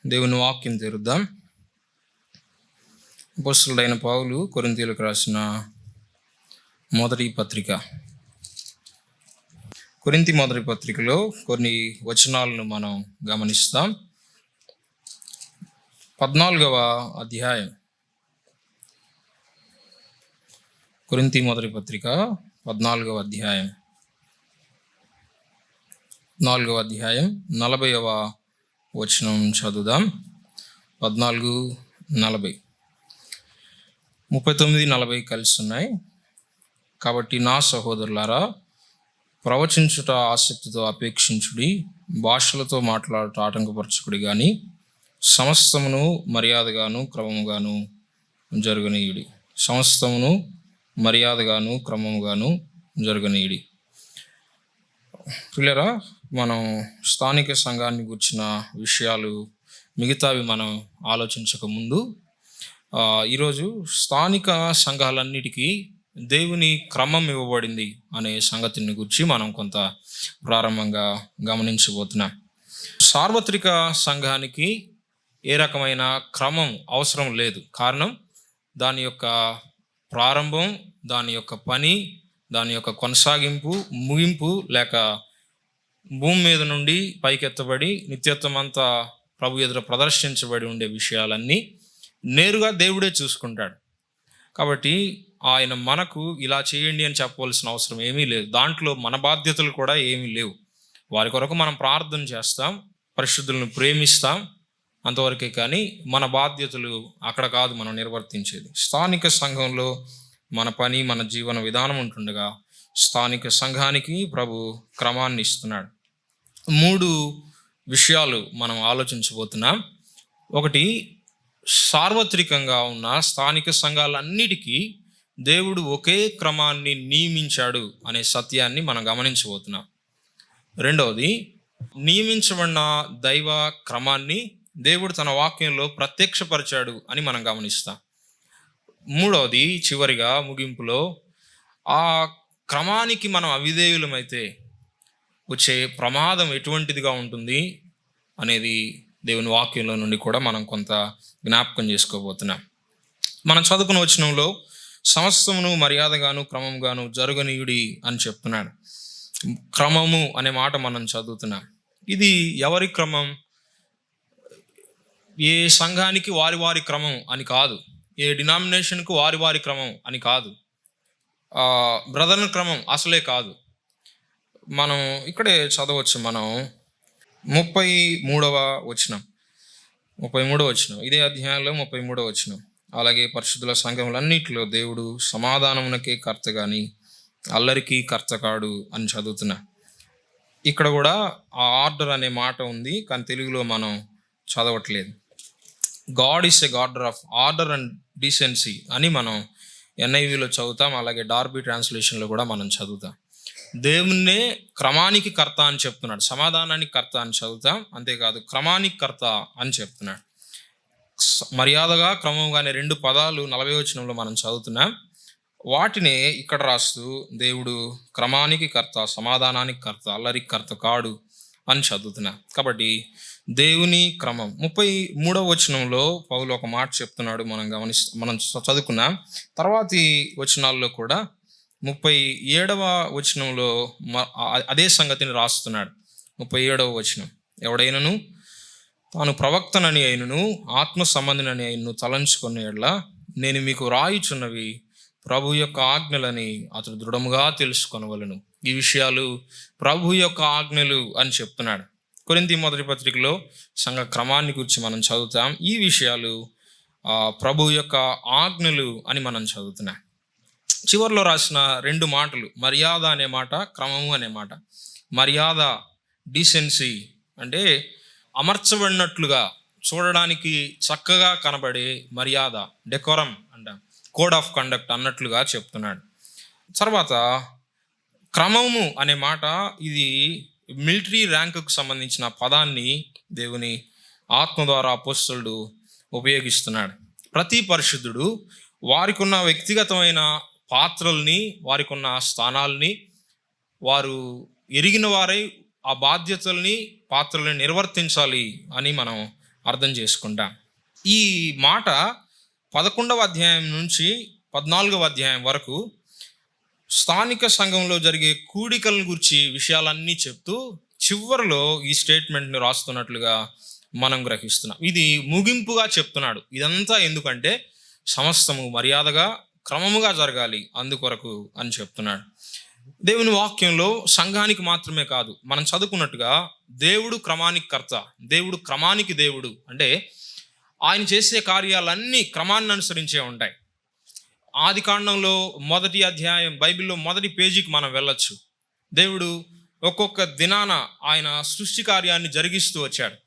దేవుని వాక్యం తెరుద్దాం. అపోస్తలుడైన పౌలు కొరింథీయులకు రాసిన మొదటి పత్రిక. కొరింథీ మొదటి పత్రికలో కొన్ని వచనాలను మనం గమనిస్తాం. 14వ అధ్యాయం. కొరింథీ మొదటి పత్రిక 14వ అధ్యాయం 40వ వచనం చదువుదాం. 14:40 39-40 కలిసి ఉన్నాయి. కాబట్టి నా సహోదరులారా, ప్రవచించుట ఆసక్తితో అపేక్షించుడి, భాషలతో మాట్లాడుట ఆటంకపరచుకుడి, కానీ సమస్తమును మర్యాదగాను క్రమముగాను జరగనీయుడి. సమస్తమును మర్యాదగాను క్రమముగాను జరగనీయుడి. పిల్లరా, మనం స్థానిక సంఘాన్ని గురించిన విషయాలు మిగతావి మనం ఆలోచించక ముందు ఈరోజు స్థానిక సంఘాలన్నిటికీ దేవుని క్రమం ఇవ్వబడింది అనే సంగతిని గురించి మనం కొంత ప్రారంభంగా గమనించబోతున్నాం. సార్వత్రిక సంఘానికి ఏ రకమైన క్రమం అవసరం లేదు. కారణం దాని యొక్క ప్రారంభం, దాని యొక్క పని, దాని యొక్క కొనసాగింపు, ముగింపు లేక భూమి మీద నుండి పైకెత్తబడి నిత్యత్వం అంతా ప్రభు ఎదుట ప్రదర్శించబడి ఉండే విషయాలన్నీ నేరుగా దేవుడే చూసుకుంటాడు. కాబట్టి ఆయన మనకు ఇలా చేయండి అని చెప్పవలసిన అవసరం ఏమీ లేదు. దాంట్లో మన బాధ్యతలు కూడా ఏమీ లేవు. వారి కొరకు మనం ప్రార్థన చేస్తాం, పరిశుద్ధులను ప్రేమిస్తాం, అంతవరకే. కానీ మన బాధ్యతలు అక్కడ కాదు మనం నిర్వర్తించేది. స్థానిక సంఘంలో మన పని, మన జీవన విధానం ఉంటుండగా స్థానిక సంఘానికి ప్రభు క్రమాన్ని ఇస్తున్నాడు. 3 విషయాలు మనం ఆలోచించబోతున్నాం. ఒకటి, సార్వత్రికంగా ఉన్న స్థానిక సంఘాలన్నిటికీ దేవుడు ఒకే క్రమాన్ని నియమించాడు అనే సత్యాన్ని మనం గమనించబోతున్నాం. రెండవది, నియమించబడిన దైవ క్రమాన్ని దేవుడు తన వాక్యంలో ప్రత్యక్షపరిచాడు అని మనం గమనిస్తాం. మూడవది, చివరిగా ముగింపులో, ఆ క్రమానికి మనం అవిధేయులమైతే వచ్చే ప్రమాదం ఎటువంటిదిగా ఉంటుంది అనేది దేవుని వాక్యంలో నుండి కూడా మనం కొంత జ్ఞాపకం చేసుకోబోతున్నాం. మనం చదువుకున్న వచనంలో సమస్తమును మర్యాదగాను క్రమంగాను జరగనీయుడి అని చెప్తున్నాడు. క్రమము అనే మాట మనం చదువుతున్నాం. ఇది ఎవరి క్రమం? ఏ సంఘానికి వారి వారి క్రమం అని కాదు, ఏ డినామినేషన్కు వారి వారి క్రమం అని కాదు, బ్రదర్ క్రమం అసలే కాదు. మనం ఇక్కడే చదవచ్చు. మనం 33వ వచనం, ఇదే అధ్యాయంలో 33వ వచనం. అలాగే పరిశుద్ధుల సంఘములన్నిటిలో దేవుడు సమాధానమునకే కర్త గాని అల్లరికి కర్త కాడు అని చదువుతున్నా. ఇక్కడ కూడా ఆ ఆర్డర్ అనే మాట ఉంది, కానీ తెలుగులో మనం చదవట్లేదు. God is a God of order and decency అని మనం NIVలో చదువుతాం. అలాగే డార్బీ ట్రాన్స్లేషన్లో కూడా మనం చదువుతాం. దేవుణ్ణే క్రమానికి కర్త అని చెప్తున్నాడు, సమాధానానికి కర్త అని చదువుతాం. అంతేకాదు, క్రమానికి కర్త అని చెప్తున్నాడు. మర్యాదగా క్రమంగా అనే 2 పదాలు 40వ వచనంలో మనం చదువుతున్నాం. వాటినే ఇక్కడ రాస్తూ దేవుడు క్రమానికి కర్త, సమాధానానికి కర్త, అల్లరికి కర్త కాడు అని చదువుతున్నా. కాబట్టి దేవుని క్రమం. 33వ వచనంలో పౌలు ఒక మాట చెప్తున్నాడు, మనం చదువుకున్నాం. తర్వాతి వచనాల్లో కూడా 37వ వచనంలో అదే సంగతిని రాస్తున్నాడు. 37వ వచనం, ఎవడైనను తాను ప్రవక్తనని అయినను ఆత్మ సంబంధినని అయినను తలంచుకునే యెడల నేను మీకు రాయుచున్నవి ప్రభు యొక్క ఆజ్ఞలని అతడు దృఢముగా తెలుసుకొనవలెను. ఈ విషయాలు ప్రభు యొక్క ఆజ్ఞలు అని చెప్తున్నాడు. కొరింథీ మొదటి పత్రికలో సంఘ క్రమాన్ని గురించి మనం చదువుతాం. ఈ విషయాలు ప్రభు యొక్క ఆజ్ఞలు అని మనం చదువుతున్నాం. చివరిలో రాసిన 2 మాటలు, మర్యాద అనే మాట, క్రమము అనే మాట. మర్యాద, డీసెన్సీ అంటే అమర్చబడినట్లుగా చూడడానికి చక్కగా కనబడే మర్యాద, డెకోరం అంటాం, కోడ్ ఆఫ్ కండక్ట్ అన్నట్లుగా చెప్తున్నాడు. తర్వాత క్రమము అనే మాట, ఇది మిలిటరీ ర్యాంకుకు సంబంధించిన పదాన్ని దేవుని ఆత్మ ద్వారా అపోస్తలుడు ఉపయోగిస్తున్నాడు. ప్రతి పరిశుద్ధుడు వారికి ఉన్న వ్యక్తిగతమైన పాత్రల్ని, వారికి ఉన్న స్థానాల్ని వారు ఎరిగిన వారై ఆ బాధ్యతల్ని, పాత్రల్ని నిర్వర్తించాలి అని మనం అర్థం చేసుకుంటాం. ఈ మాట 11వ అధ్యాయం నుంచి 14వ అధ్యాయం వరకు స్థానిక సంఘంలో జరిగే కూడికలను గురించి విషయాలన్నీ చెప్తూ చివరిలో ఈ స్టేట్మెంట్ని రాస్తున్నట్లుగా మనం గ్రహిస్తున్నాం. ఇది ముగింపుగా చెప్తున్నాడు. ఇదంతా ఎందుకంటే సమస్తము మర్యాదగా క్రమముగా జరగాలి అందుకొరకు అని చెప్తున్నాడు. దేవుని వాక్యంలో సంఘానికి మాత్రమే కాదు, మనం చదువుకున్నట్టుగా దేవుడు క్రమానికి కర్త, దేవుడు క్రమానికి దేవుడు. అంటే ఆయన చేసే కార్యాలన్నీ క్రమాన్ని అనుసరించే ఉంటాయి. ఆది కాండంలో మొదటి అధ్యాయం, బైబిల్లో మొదటి పేజీకి మనం వెళ్ళొచ్చు. దేవుడు ఒక్కొక్క దినాన ఆయన సృష్టి కార్యాన్ని జరిగిస్తూ వచ్చాడు.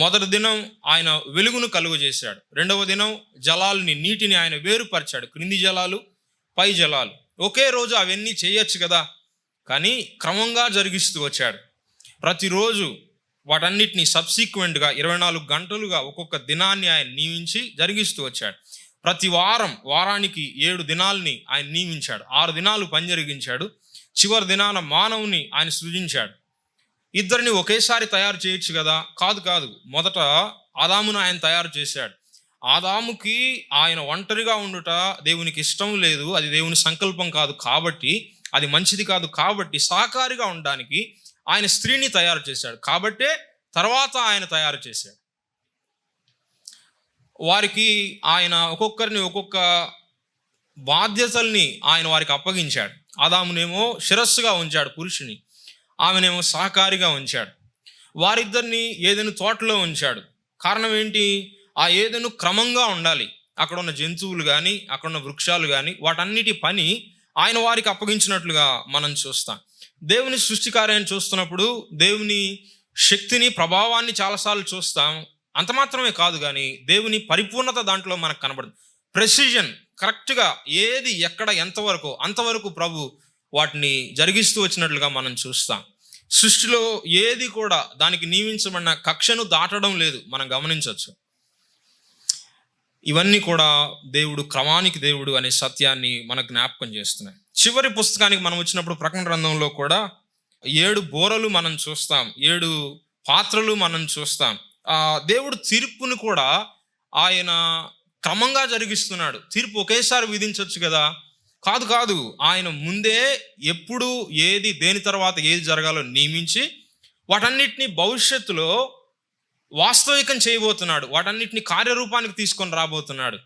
మొదటి దినం ఆయన వెలుగును కలుగజేశాడు. రెండవ దినం జలాల్ని, నీటిని ఆయన వేరుపరిచాడు, క్రింది జలాలు పై జలాలు. ఒకే రోజు అవన్నీ చేయొచ్చు కదా, కానీ క్రమంగా జరిగిస్తూ వచ్చాడు. ప్రతిరోజు వాటన్నిటిని సబ్సిక్వెంట్గా 24 గంటలుగా ఒక్కొక్క దినాన్ని ఆయన నియమించి జరిగిస్తూ వచ్చాడు. ప్రతి వారానికి 7 దినాల్ని ఆయన నియమించాడు. 6 దినాలు పని జరిగించాడు. చివరి దినాన మానవుని ఆయన సృజించాడు. ఇద్దరిని ఒకేసారి తయారు చేయొచ్చు కదా, కాదు. మొదట ఆదామును ఆయన తయారు చేశాడు. ఆదాముకి ఆయన ఒంటరిగా ఉండుట దేవునికి ఇష్టం లేదు, అది దేవుని సంకల్పం కాదు, కాబట్టి అది మంచిది కాదు. కాబట్టి సహకారిగా ఉండడానికి ఆయన స్త్రీని తయారు చేశాడు. కాబట్టే తర్వాత ఆయన తయారు చేశాడు. వారికి ఆయన ఒక్కొక్కరిని ఒక్కొక్క బాధ్యతల్ని ఆయన వారికి అప్పగించాడు. ఆదామునేమో శిరస్సుగా ఉంచాడు పురుషుని, ఆమెనేమో సహకారిగా ఉంచాడు. వారిద్దరిని ఏదెను తోటలో ఉంచాడు. కారణం ఏంటి? ఆ ఏదెను క్రమంగా ఉండాలి. అక్కడ ఉన్న జంతువులు కానీ, అక్కడ ఉన్న వృక్షాలు కానీ, వాటన్నిటి పని ఆయన వారికి అప్పగించినట్లుగా మనం చూస్తాం. దేవుని సృష్టి కార్యాన్ని చూస్తున్నప్పుడు దేవుని శక్తిని, ప్రభావాన్ని చాలాసార్లు చూస్తాం. అంత మాత్రమే కాదు, కానీ దేవుని పరిపూర్ణత దాంట్లో మనకు కనబడుతుంది. ప్రెసిజన్, కరెక్ట్గా ఏది ఎక్కడ ఎంతవరకు అంతవరకు ప్రభు వాటిని జరిగిస్తూ వచ్చినట్లుగా మనం చూస్తాం. సృష్టిలో ఏది కూడా దానికి నియమించబడిన కక్షను దాటడం లేదు, మనం గమనించవచ్చు. ఇవన్నీ కూడా దేవుడు క్రమానికి దేవుడు అనే సత్యాన్ని మనకు జ్ఞాపకం చేస్తున్నాయి. చివరి పుస్తకానికి మనం వచ్చినప్పుడు ప్రకటన గ్రంథంలో కూడా 7 బోరలు మనం చూస్తాం, 7 పాత్రలు మనం చూస్తాం. దేవుడు తీర్పును కూడా ఆయన క్రమంగా జరిగిస్తున్నాడు. తీర్పు ఒకేసారి విధించవచ్చు కదా, కాదు. ఆయన ముందే ఎప్పుడు ఏది, దేని తర్వాత ఏది జరగాలో నియమించి వాటన్నిటిని భవిష్యత్తులో వాస్తవికం చేయబోతున్నాడు. వాటన్నిటిని కార్యరూపానికి తీసుకొని రాబోతున్నాడు.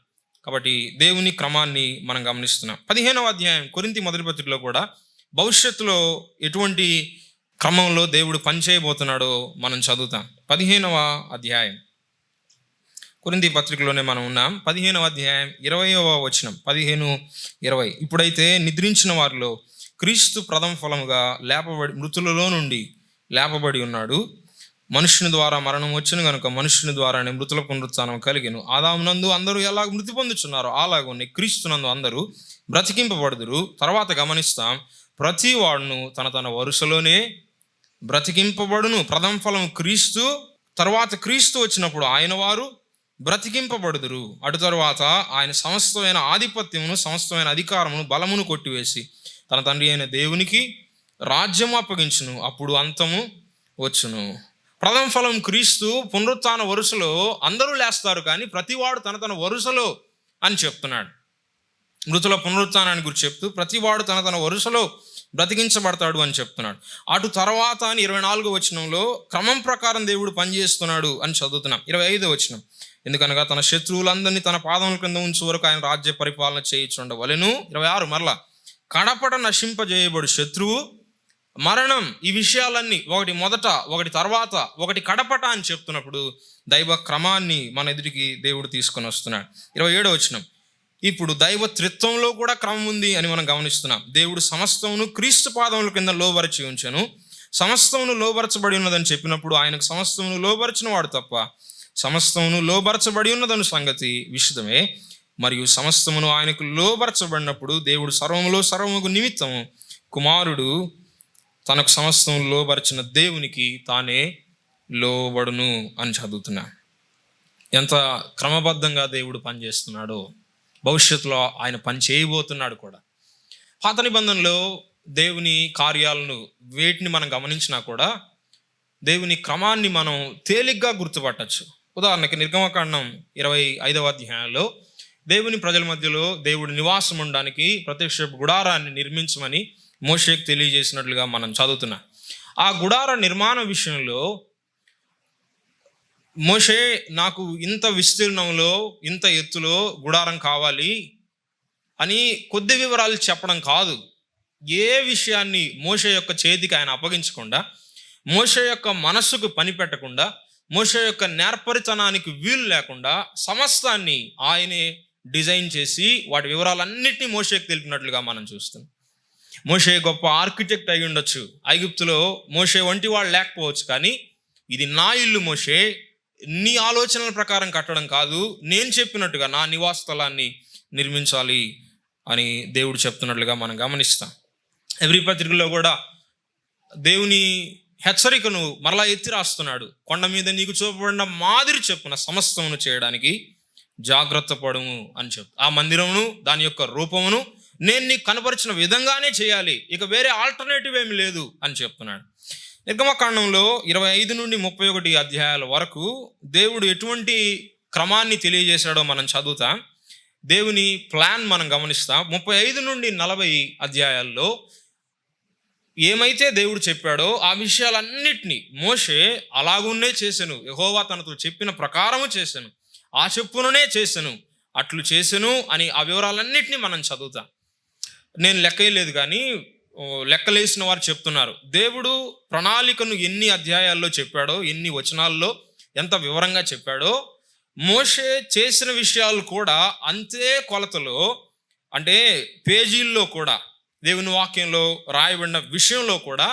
కాబట్టి దేవుని క్రమాన్ని మనం గమనిస్తున్నాం. 15వ అధ్యాయం కొరింథీ మొదటి పత్రికలో కూడా భవిష్యత్తులో ఎటువంటి క్రమంలో దేవుడు పనిచేయబోతున్నాడో మనం చదువుతాం. 15వ అధ్యాయం కొరింథీ పత్రికలోనే మనం ఉన్నాం. 15వ అధ్యాయం 20వ వచనం, 15:20. ఇప్పుడైతే నిద్రించిన వారిలో క్రీస్తు ప్రథమ ఫలముగా మృతులలో నుండి లేపబడి ఉన్నాడు. మనుష్యుని ద్వారా మరణం వచ్చును కనుక మనుష్యుని ద్వారానే మృతుల పునరుత్థానం కలిగెను. ఆదామునందు అందరూ ఎలా మృతి పొందుచున్నారో అలాగనే క్రీస్తునందు అందరూ బ్రతికింపబడుదురు. తర్వాత గమనిస్తాం, ప్రతి వాడును తన వరుసలోనే బ్రతికింపబడును. ప్రథమ ఫలం క్రీస్తు, తర్వాత క్రీస్తు వచ్చినప్పుడు ఆయన వారు బ్రతికింపబడుదురు. అటు తరువాత ఆయన సమస్తమైన ఆధిపత్యమును, సమస్తమైన అధికారమును, బలమును కొట్టివేసి తన తండ్రి అయిన దేవునికి రాజ్యము అప్పగించును. అప్పుడు అంతము వచ్చును. ప్రథమ ఫలం క్రీస్తు. పునరుత్థాన వరుసలో అందరూ లేస్తారు, కానీ ప్రతివాడు తన వరుసలో అని చెప్తున్నాడు. మృతుల పునరుత్థానాన్ని గురించి చెప్తూ ప్రతివాడు తన వరుసలో బ్రతికించబడతాడు అని చెప్తున్నాడు. అటు తర్వాత అని 24వ వచనంలో క్రమం ప్రకారం దేవుడు పనిచేస్తున్నాడు అని చదువుతున్నాం. 25వ వచనం, ఎందుకనగా తన శత్రువులందరినీ తన పాదముల క్రింద ఉంచు వరకు ఆయన రాజ్య పరిపాలన చేయుచుండవలెను. 26 మరలా, కడపట నశింపజేయబడు శత్రువు మరణం. ఈ విషయాలన్నీ ఒకటి మొదట, ఒకటి తర్వాత, ఒకటి కడపట అని చెప్తున్నప్పుడు దైవ క్రమాన్ని మన ఎదుటికి దేవుడు తీసుకొని వస్తున్నాడు. 27వ వచనం, ఇప్పుడు దైవ త్రిత్వంలో కూడా క్రమం ఉంది అని మనం గమనిస్తున్నాం. దేవుడు సమస్తమును క్రీస్తు పాదముల కింద లోబరిచి ఉంచెను. సమస్తమును లోబరచబడి ఉన్నదని చెప్పినప్పుడు ఆయనకు సమస్తమును లోబరిచిన వాడు తప్ప సమస్తమును లోబరచబడి ఉన్నదని సంగతి విషితమే. మరియు సమస్తమును ఆయనకు లోబరచబడినప్పుడు దేవుడు సర్వముకు నిమిత్తము కుమారుడు తనకు సమస్తము లోబరిచిన దేవునికి తానే లోబడును అని చదువుతున్నా. ఎంత క్రమబద్ధంగా దేవుడు పనిచేస్తున్నాడో భవిష్యత్తులో ఆయన పని చేయబోతున్నాడు కూడా. పాత నిబంధనలో దేవుని కార్యాలను వేటిని మనం గమనించినా కూడా దేవుని క్రమాన్ని మనం తేలిగ్గా గుర్తుపట్టచ్చు. ఉదాహరణకి నిర్గమకాండం 25వ అధ్యాయంలో దేవుని ప్రజల మధ్యలో దేవుడు నివాసం ఉండడానికి ప్రత్యక్ష గుడారాన్ని నిర్మించమని మోషేకు తెలియజేసినట్లుగా మనం చదువుతున్నాం. ఆ గుడార నిర్మాణ విషయంలో మోషే, నాకు ఇంత విస్తీర్ణంలో ఇంత ఎత్తులో గుడారం కావాలి అని కొద్ది వివరాలు చెప్పడం కాదు. ఏ విషయాన్ని మోషే యొక్క చేతికి ఆయన అప్పగించకుండా, మోషే యొక్క మనస్సుకు పని పెట్టకుండా, మోషే యొక్క నేర్పరితనానికి వీలు లేకుండా సమస్తాన్ని ఆయనే డిజైన్ చేసి వాటి వివరాలన్నింటినీ మోషేకు తెలిపినట్లుగా మనం చూస్తున్నాం. మోషే గొప్ప ఆర్కిటెక్ట్ అయి ఉండొచ్చు, ఐగుప్తులో మోషే వంటి వాళ్ళు లేకపోవచ్చు, కానీ ఇది నా ఇల్లు మోషే, నీ ఆలోచనల ప్రకారం కట్టడం కాదు, నేను చెప్పినట్టుగా నా నివాస స్థలాన్ని నిర్మించాలి అని దేవుడు చెప్తున్నట్లుగా మనం గమనిస్తాం. ఎవ్రీ పత్రికలో కూడా దేవుని హెచ్చరికను మరలా ఎత్తి రాస్తున్నాడు. కొండ మీద నీకు చూపబడిన మాదిరి చెప్పున సమస్తమును చేయడానికి జాగ్రత్త పడుము అని ఆ మందిరమును దాని యొక్క రూపమును నేను నీకు కనపరిచిన విధంగానే చేయాలి, ఇక వేరే ఆల్టర్నేటివ్ ఏమి లేదు అని చెప్తున్నాడు. నిర్గమకాండంలో 25 నుండి 31 అధ్యాయాల వరకు దేవుడు ఎటువంటి క్రమాన్ని తెలియజేశాడో మనం చదువుతాం. దేవుని ప్లాన్ మనం గమనిస్తాం. 35 నుండి 40 అధ్యాయాల్లో ఏమైతే దేవుడు చెప్పాడో ఆ విషయాలన్నిటినీ మోషే అలాగున్నే చేసెను, యెహోవా తనతో చెప్పిన ప్రకారము చేసెను, ఆ చెప్పుననే చేసెను, అట్లు చేసెను అని ఆ వివరాలన్నిటినీ మనం చదువుతాం. నేను లెక్కలేదు, కానీ లెక్కలేసిన వారు చెప్తున్నారు దేవుడు ప్రణాళికను ఎన్ని అధ్యాయాల్లో చెప్పాడో, ఎన్ని వచనాల్లో ఎంత వివరంగా చెప్పాడో, మోషే చేసిన విషయాలు కూడా అంతే కొలతలో, అంటే పేజీల్లో కూడా దేవుని వాక్యంలో రాయబడిన విషయంలో కూడా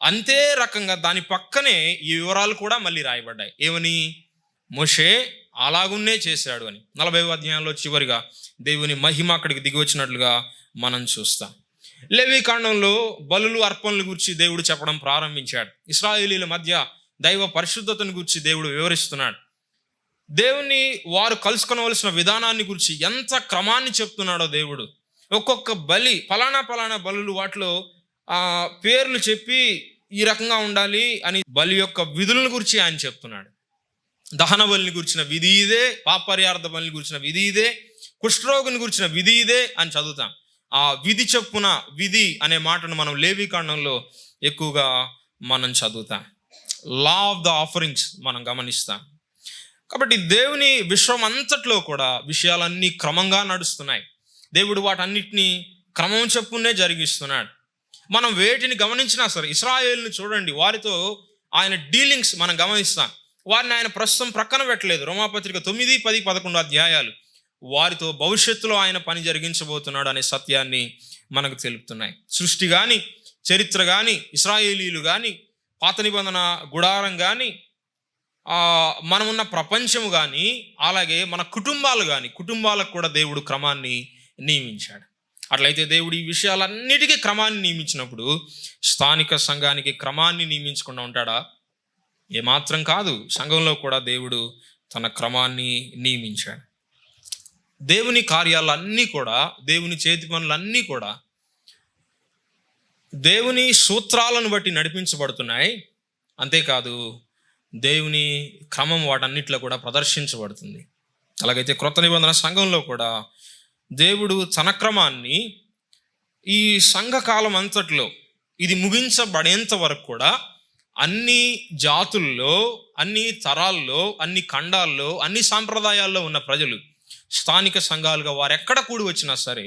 అంతే రకంగా దాని పక్కనే ఈ వివరాలు కూడా మళ్ళీ రాయబడ్డాయి. ఏమని? మోషే అలాగున్నే చేశాడు అని. 40వ అధ్యాయంలో చివరిగా దేవుని మహిమ అక్కడికి దిగి వచ్చినట్లుగా మనం చూస్తాం. లేవీకాండంలో బలులు అర్పణల గురించి దేవుడు చెప్పడం ప్రారంభించాడు. ఇశ్రాయేలీల మధ్య దైవ పరిశుద్ధతను గురించి దేవుడు వివరిస్తున్నాడు. దేవుని వారు కలుసుకొనవలసిన విధానాన్ని గురించి ఎంత క్రమాన్ని చెప్తున్నాడో దేవుడు. ఒక్కొక్క బలి, ఫలానా బలులు, వాటిలో పేర్లు చెప్పి ఈ రకంగా ఉండాలి అని బలి యొక్క విధులను గురించి ఆయన చెప్తున్నాడు. దహన బలిని గురించిన విధి ఇదే, పాపపరిహార్థ బలిని గురించిన విధి ఇదే, కుష్ఠరోగుని గురించిన విధి ఇదే అని చదువుతాం. ఆ విధి చెప్పున విధి అనే మాటను మనం లేవీకాండంలో ఎక్కువగా మనం చదువుతాం. లా ఆఫ్ ద ఆఫరింగ్స్ మనం గమనిస్తాం. కాబట్టి దేవుని విశ్వం అంతట్లో కూడా విషయాలన్నీ క్రమంగా నడుస్తున్నాయి. దేవుడు వాటన్నిటినీ క్రమం చెప్పునే జరిగిస్తున్నాడు. మనం వేటిని గమనించినా సరే, ఇశ్రాయేలుని చూడండి, వారితో ఆయన డీలింగ్స్ మనం గమనిస్తాం. వారిని ఆయన ప్రస్తుతం ప్రక్కన పెట్టలేదు. రోమాపత్రిక 9, 10, 11 అధ్యాయాలు వారితో భవిష్యత్తులో ఆయన పని జరిగించబోతున్నాడు అనే సత్యాన్ని మనకు తెలుపుతున్నాయి. సృష్టి కానీ, చరిత్ర కానీ, ఇశ్రాయేలీలు కానీ, పాత నిబంధన గుడారం కానీ, మనమున్న ప్రపంచము కానీ, అలాగే మన కుటుంబాలు కానీ, కుటుంబాలకు కూడా దేవుడు క్రమాన్ని నియమించాడు. అట్లయితే దేవుడు ఈ విషయాలన్నిటికీ క్రమాన్ని నియమించినప్పుడు స్థానిక సంఘానికి క్రమాన్ని నియమించకుండా ఉంటాడా? ఏమాత్రం కాదు. సంఘంలో కూడా దేవుడు తన క్రమాన్ని నియమించాడు. దేవుని కార్యాలన్నీ కూడా, దేవుని చేతి పనులన్నీ కూడా దేవుని సూత్రాలను బట్టి నడిపించబడుతున్నాయి. అంతేకాదు, దేవుని క్రమం వాటన్నిటిలో కూడా ప్రదర్శించబడుతుంది. అలాగైతే క్రొత్త నిబంధన సంఘంలో కూడా దేవుడు తన క్రమాన్ని ఈ సంఘకాలం అంతట్లో ఇది ముగించబడేంత వరకు కూడా అన్ని జాతుల్లో, అన్ని తరాల్లో, అన్ని ఖండాల్లో, అన్ని సాంప్రదాయాల్లో ఉన్న ప్రజలు స్థానిక సంఘాలుగా వారు ఎక్కడ కూడి వచ్చినా సరే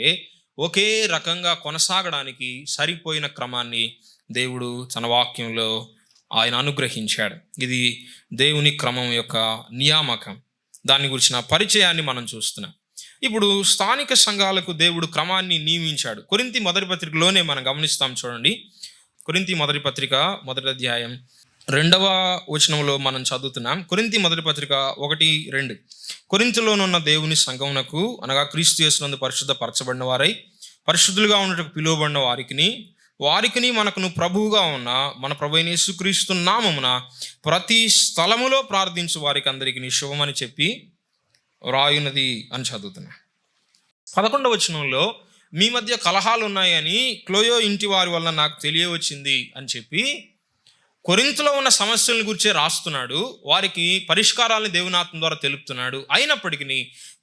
ఒకే రకంగా కొనసాగడానికి సరిపోయిన క్రమాన్ని దేవుడు తన వాక్యంలో ఆయన అనుగ్రహించాడు. ఇది దేవుని క్రమం యొక్క నియామకం. దాని గురించిన పరిచయాన్ని మనం చూస్తున్నాం. ఇప్పుడు స్థానిక సంఘాలకు దేవుడు క్రమాన్ని నియమించాడు. కొరింథీ మొదటి పత్రికలోనే మనం గమనిస్తాం. చూడండి, కొరింథీ మొదటి పత్రిక 1వ అధ్యాయం 2వ వచనంలో మనం చదువుతున్నాం. కొరింథీ మొదటి పత్రిక 1:2 కొరింథీలోనున్న దేవుని సంఘమునకు, అనగా క్రీస్తు యేసునందు పరిశుద్ధపరచబడిన వారై పరిశుద్ధులుగా ఉండటకు పిలువబడిన వారికిని మనకును ప్రభువుగా ఉన్న మన ప్రభువైన యేసుక్రీస్తు నామమున ప్రతి స్థలములో ప్రార్థించు వారికి అందరికీ శుభమని చెప్పి వ్రాయున్నది అని చదువుతున్నా. 11వ వచనంలో మీ మధ్య కలహాలు ఉన్నాయని క్లోయో ఇంటి వారి వల్ల నాకు తెలియవచ్చింది అని చెప్పి కొరింథులో ఉన్న సమస్యలను గురించే రాస్తున్నాడు, వారికి పరిష్కారాలను దేవుని ఆత్మ ద్వారా తెలుపుతున్నాడు. అయినప్పటికీ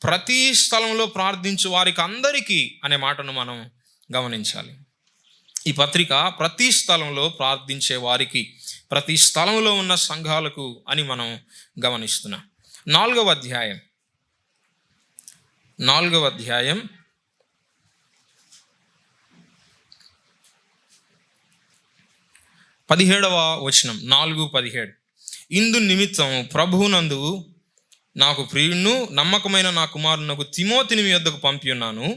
ప్రతి స్థలంలో ప్రార్థించు వారికి అందరికీ అనే మాటను మనం గమనించాలి. ఈ పత్రిక ప్రతి స్థలంలో ప్రార్థించే వారికి, ప్రతి స్థలంలో ఉన్న సంఘాలకు అని మనం గమనిస్తున్నాం. 4వ అధ్యాయం 17వ వచనం, 4:17. ఇందు నిమిత్తం ప్రభువునందు నాకు ప్రియుడును నమ్మకమైన నా కుమారునకు తిమోతిని మీ వద్దకు పంపి ఉన్నాను.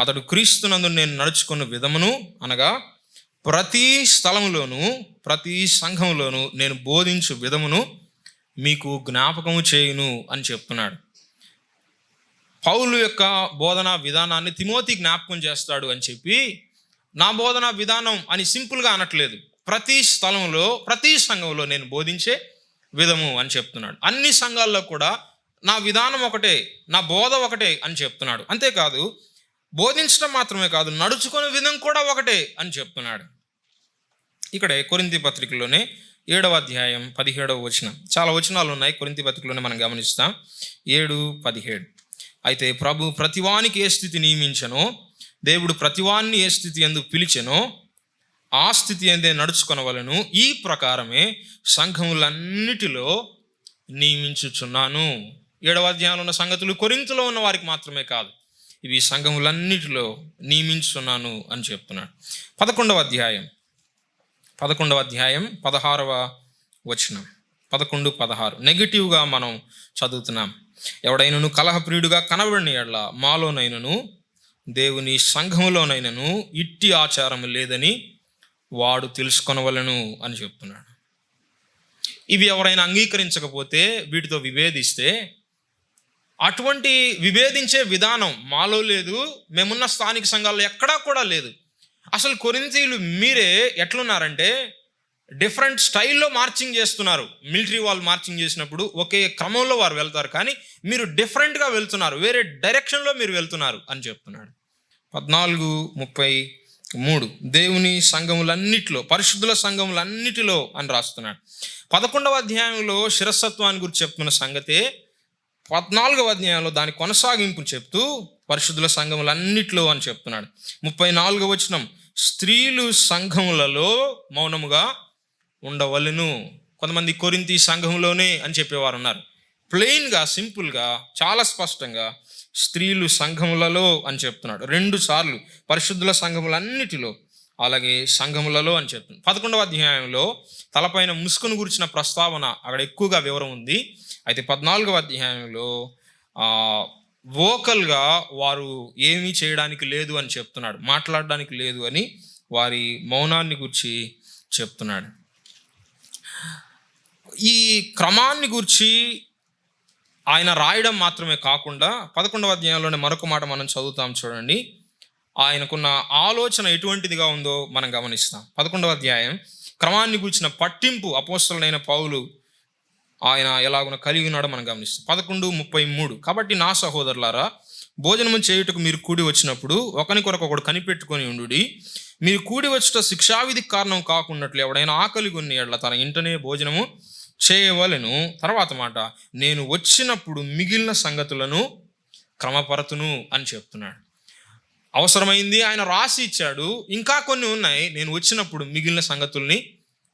అతడు క్రీస్తునందు నేను నడుచుకున్న విధమును, అనగా ప్రతి స్థలములోను ప్రతి సంఘములోను నేను బోధించు విధమును మీకు జ్ఞాపకము చేయును అని చెప్తున్నాడు. పౌలు యొక్క బోధనా విధానాన్ని తిమోతి జ్ఞాపకం చేస్తాడు అని చెప్పి, నా బోధనా విధానం అని సింపుల్గా అనట్లేదు. ప్రతి స్థలంలో ప్రతి సంఘంలో నేను బోధించే విధము అని చెప్తున్నాడు. అన్ని సంఘాల్లో కూడా నా విధానం ఒకటే, నా బోధ ఒకటే అని చెప్తున్నాడు. అంతేకాదు, బోధించడం మాత్రమే కాదు, నడుచుకునే విధం కూడా ఒకటే అని చెప్తున్నాడు. ఇక్కడే కొరింథీ పత్రికలోనే 7వ అధ్యాయం 17వ వచనం, చాలా వచనాలు ఉన్నాయి కొరింథీ పత్రికలోనే మనం గమనిస్తాం. 7:17. అయితే ప్రభు ప్రతివానికి ఏ స్థితి నియమించనో, దేవుడు ప్రతివాన్ని ఏ స్థితి యందు పిలిచెనో ఆ స్థితి ఎందే నడుచుకొనవలెను. ఈ ప్రకారమే సంఘములన్నిటిలో నియమించుచున్నాను. 7వ అధ్యాయంలో ఉన్న సంగతులు కొరింథులో ఉన్న వారికి మాత్రమే కాదు, ఇవి సంఘములన్నిటిలో నియమించుచున్నాను అని చెప్తున్నాడు. 11వ అధ్యాయం 16వ వచనం, 11-16 నెగిటివ్గా మనం చదువుతున్నాం. ఎవడైనను కలహప్రియుడుగా కనబడిన యెడల మాలోనైనను దేవుని సంఘములోనైనను ఇట్టి ఆచారం లేదని వాడు తెలుసుకొనవలెను అని చెప్తున్నాడు. ఇవి ఎవరైనా అంగీకరించకపోతే, వీటితో విభేదిస్తే, అటువంటి విభేదించే విధానం మాలో లేదు, మేమున్న స్థానిక సంఘాల్లో ఎక్కడా కూడా లేదు. అసలు కొరింథీయులు మీరే ఎట్లున్నారంటే డిఫరెంట్ స్టైల్లో మార్చింగ్ చేస్తున్నారు. మిలిటరీ వాళ్ళు మార్చింగ్ చేసినప్పుడు ఒకే క్రమంలో వారు వెళ్తారు, కానీ మీరు డిఫరెంట్గా వెళ్తున్నారు, వేరే డైరెక్షన్లో మీరు వెళ్తున్నారు అని చెప్తున్నాడు. 14:33 దేవుని సంఘములన్నిటిలో, పరిశుద్ధుల సంఘములన్నిటిలో అని రాస్తున్నాడు. 11వ అధ్యాయంలో శిరస్సత్వాన్ని గురించి చెప్తున్న సంగతే 14వ అధ్యాయంలో దాని కొనసాగింపు చెప్తూ పరిశుద్ధుల సంఘములన్నిటిలో అని చెప్తున్నాడు. 34వ వచనం, స్త్రీలు సంఘములలో మౌనముగా ఉండవలెను. కొంతమంది కొరింథీ సంఘములోనే అని చెప్పేవారు ఉన్నారు. ప్లెయిన్గా, సింపుల్గా, చాలా స్పష్టంగా స్త్రీలు సంఘములలో అని చెప్తున్నాడు. 2 సార్లు పరిశుద్ధుల సంఘములన్నిటిలో, అలాగే సంఘములలో అని చెప్తున్నాడు. 11వ అధ్యాయంలో తలపైన ముసుకును గురించిన ప్రస్తావన అక్కడ ఎక్కువగా వివరం ఉంది. అయితే 14వ అధ్యాయంలో వోకల్గా వారు ఏమీ చేయడానికి లేదు అని చెప్తున్నాడు, మాట్లాడడానికి లేదు అని వారి మౌనాన్ని గురించి చెప్తున్నాడు. ఈ క్రమాన్ని గురించి ఆయన రాయడం మాత్రమే కాకుండా 11వ అధ్యాయంలోనే మరొక మాట మనం చదువుతాం చూడండి. ఆయనకున్న ఆలోచన ఎటువంటిదిగా ఉందో మనం గమనిస్తాం. 11వ అధ్యాయం క్రమాన్ని గురించిన పట్టింపు అపోస్తలుడైన పౌలు ఆయన ఎలాగున కలిగి ఉన్నాడో మనం గమనిస్తాం. 11:33 కాబట్టి నా సహోదరులారా, భోజనము చేయుటకు మీరు కూడి వచ్చినప్పుడు ఒకరికొరకొకడు కనిపెట్టుకొని ఉండుడి. మీరు కూడి వచ్చుట శిక్షావిధికి కారణం కాకున్నట్లు ఎవడైనా ఆకలి కొన్న యెడల తన ఇంటనే భోజనము చేయవలెను. తర్వాత మాట, నేను వచ్చినప్పుడు మిగిలిన సంగతులను క్రమపరతును అని చెప్తున్నాడు. అవసరమైంది ఆయన రాసి ఇచ్చాడు, ఇంకా కొన్ని ఉన్నాయి, నేను వచ్చినప్పుడు మిగిలిన సంగతుల్ని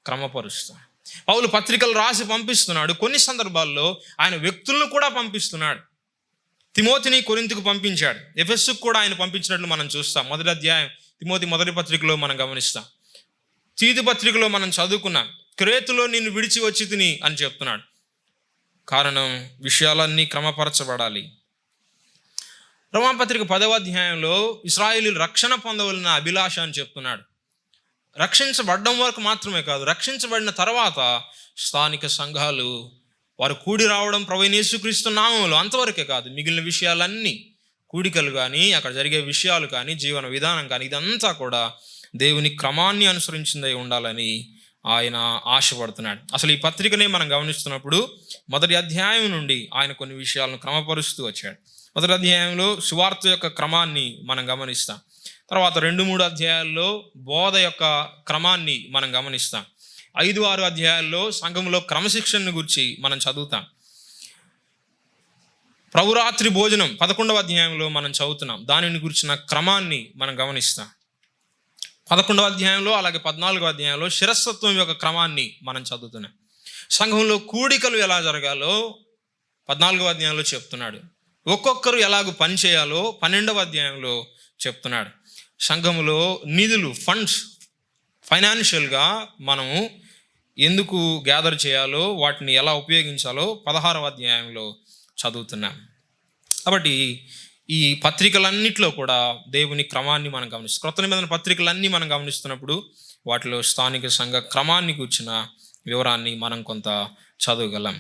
క్రమపరుస్తాను. పౌలు పత్రికలు రాసి పంపిస్తున్నాడు. కొన్ని సందర్భాల్లో ఆయన వ్యక్తులను కూడా పంపిస్తున్నాడు. తిమోతిని కొరింథుకు పంపించాడు, ఎఫెసుకు కూడా ఆయన పంపించినట్లు మనం చూస్తాం. 1వ అధ్యాయం తిమోతి 1వ పత్రికలో మనం గమనిస్తాం. తీతు పత్రికలో మనం చదువుకున్నాం, క్రేతులో నిన్ను విడిచి వచ్చి తిని అని చెప్తున్నాడు. కారణం, విషయాలన్నీ క్రమపరచబడాలి. రోమాపత్రిక 10వ అధ్యాయంలో ఇశ్రాయేలీయులు రక్షణ పొందవలన అభిలాష అని చెప్తున్నాడు. రక్షించబడడం వరకు మాత్రమే కాదు, రక్షించబడిన తర్వాత స్థానిక సంఘాలు వారు కూడి రావడం ప్రభువైన యేసుక్రీస్తు నామములో, అంతవరకే కాదు, మిగిలిన విషయాలన్నీ, కూడికలు కానీ అక్కడ జరిగే విషయాలు కానీ జీవన విధానం కానీ ఇదంతా కూడా దేవుని క్రమాన్ని అనుసరించిందై ఉండాలని ఆయన ఆశపడుతున్నాడు. అసలు ఈ పత్రికనే మనం గమనిస్తున్నప్పుడు 1వ అధ్యాయం నుండి ఆయన కొన్ని విషయాలను క్రమపరుస్తూ వచ్చాడు. 1వ అధ్యాయంలో సువార్త యొక్క క్రమాన్ని మనం గమనిస్తాం. తర్వాత 2-3 అధ్యాయాల్లో బోధ యొక్క క్రమాన్ని మనం గమనిస్తాం. 5-6 అధ్యాయాల్లో సంఘంలో క్రమశిక్షణను గురించి మనం చదువుతాం. ప్రభురాత్రి భోజనం 11వ అధ్యాయంలో మనం చదువుతున్నాం. దానిని గురించిన క్రమాన్ని మనం గమనిస్తాం. 11వ అధ్యాయంలో అలాగే 14వ అధ్యాయంలో శిరస్సత్వం యొక్క క్రమాన్ని మనం చదువుతున్నాం. సంఘంలో కూడికలు ఎలా జరగాలో 14వ అధ్యాయంలో చెప్తున్నాడు. ఒక్కొక్కరు ఎలాగో పని చేయాలో 12వ అధ్యాయంలో చెప్తున్నాడు. సంఘంలో నిధులు, ఫండ్స్, ఫైనాన్షియల్గా మనము ఎందుకు గ్యాదర్ చేయాలో, వాటిని ఎలా ఉపయోగించాలో 16వ అధ్యాయంలో చదువుతున్నాం. కాబట్టి ఈ పత్రికలన్నిట్లో కూడా దేవుని క్రమాన్ని మనం గమనిస్తాం. క్రొత్త నిబంధన పత్రికలన్నీ మనం గమనిస్తున్నప్పుడు వాటిలో స్థానిక సంఘ క్రమాన్ని కూర్చిన వివరాన్ని మనం కొంత చదవగలం.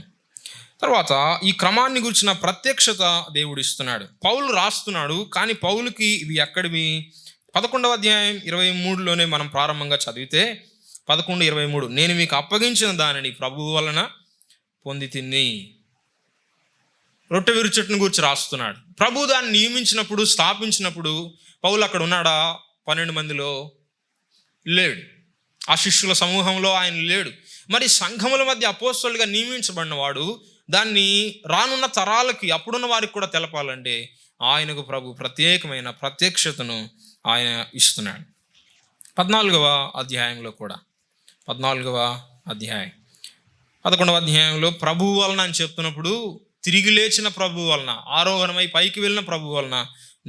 తర్వాత ఈ క్రమాన్ని గురించిన ప్రత్యక్షత దేవుడు ఇస్తున్నాడు. పౌలు రాస్తున్నాడు, కానీ పౌలుకి ఇవి ఎక్కడివి? 11వ అధ్యాయం 23లోనే మనం ప్రారంభంగా చదివితే 11:23, నేను మీకు అప్పగించిన దానిని ప్రభువు వలన పొంది తిని. రొట్టె విరుచుటను గురించి రాస్తున్నాడు. ప్రభు దాన్ని నియమించినప్పుడు, స్థాపించినప్పుడు పౌలు అక్కడ ఉన్నాడా? 12 మందిలో లేడు. ఆ శిష్యుల సమూహంలో ఆయన లేడు. మరి సంఘముల మధ్య అపోస్తలుగా నియమించబడిన వాడు దాన్ని రానున్న తరాలకి, అప్పుడున్న వారికి కూడా తెలపాలంటే ఆయనకు ప్రభు ప్రత్యేకమైన ప్రత్యక్షతను ఆయన ఇస్తున్నాడు. 14వ అధ్యాయంలో కూడా 14వ అధ్యాయం 11వ అధ్యాయంలో ప్రభువు వలన అని చెప్తున్నప్పుడు, తిరిగి లేచిన ప్రభువు వలన, ఆరోహణమై పైకి వెళ్ళిన ప్రభువు వలన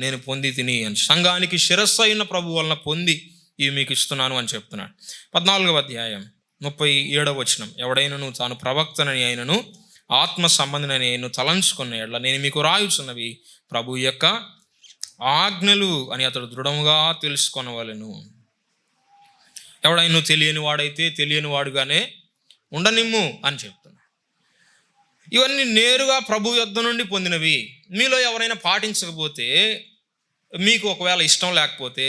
నేను పొంది తిని అని, సంఘానికి శిరస్సు అయిన ప్రభువు వలన పొంది ఇవి మీకు ఇస్తున్నాను అని చెప్తున్నాడు. 14వ అధ్యాయం 37వ వచనం, ఎవడైనను తాను ప్రవక్తనని అయినను ఆత్మ సంబంధినని అయినను తలంచుకున్న ఎడల నేను మీకు రాయుచున్నవి ప్రభు యొక్క ఆజ్ఞలు అని అతడు దృఢముగా తెలుసుకొనవలెను. ఎవడైనా తెలియని వాడైతే తెలియని వాడుగానే ఉండనిమ్ము అని చెప్తున్నాడు. ఇవన్నీ నేరుగా ప్రభు యొద్ద నుండి పొందినవి. మీలో ఎవరైనా పాటించకపోతే, మీకు ఒకవేళ ఇష్టం లేకపోతే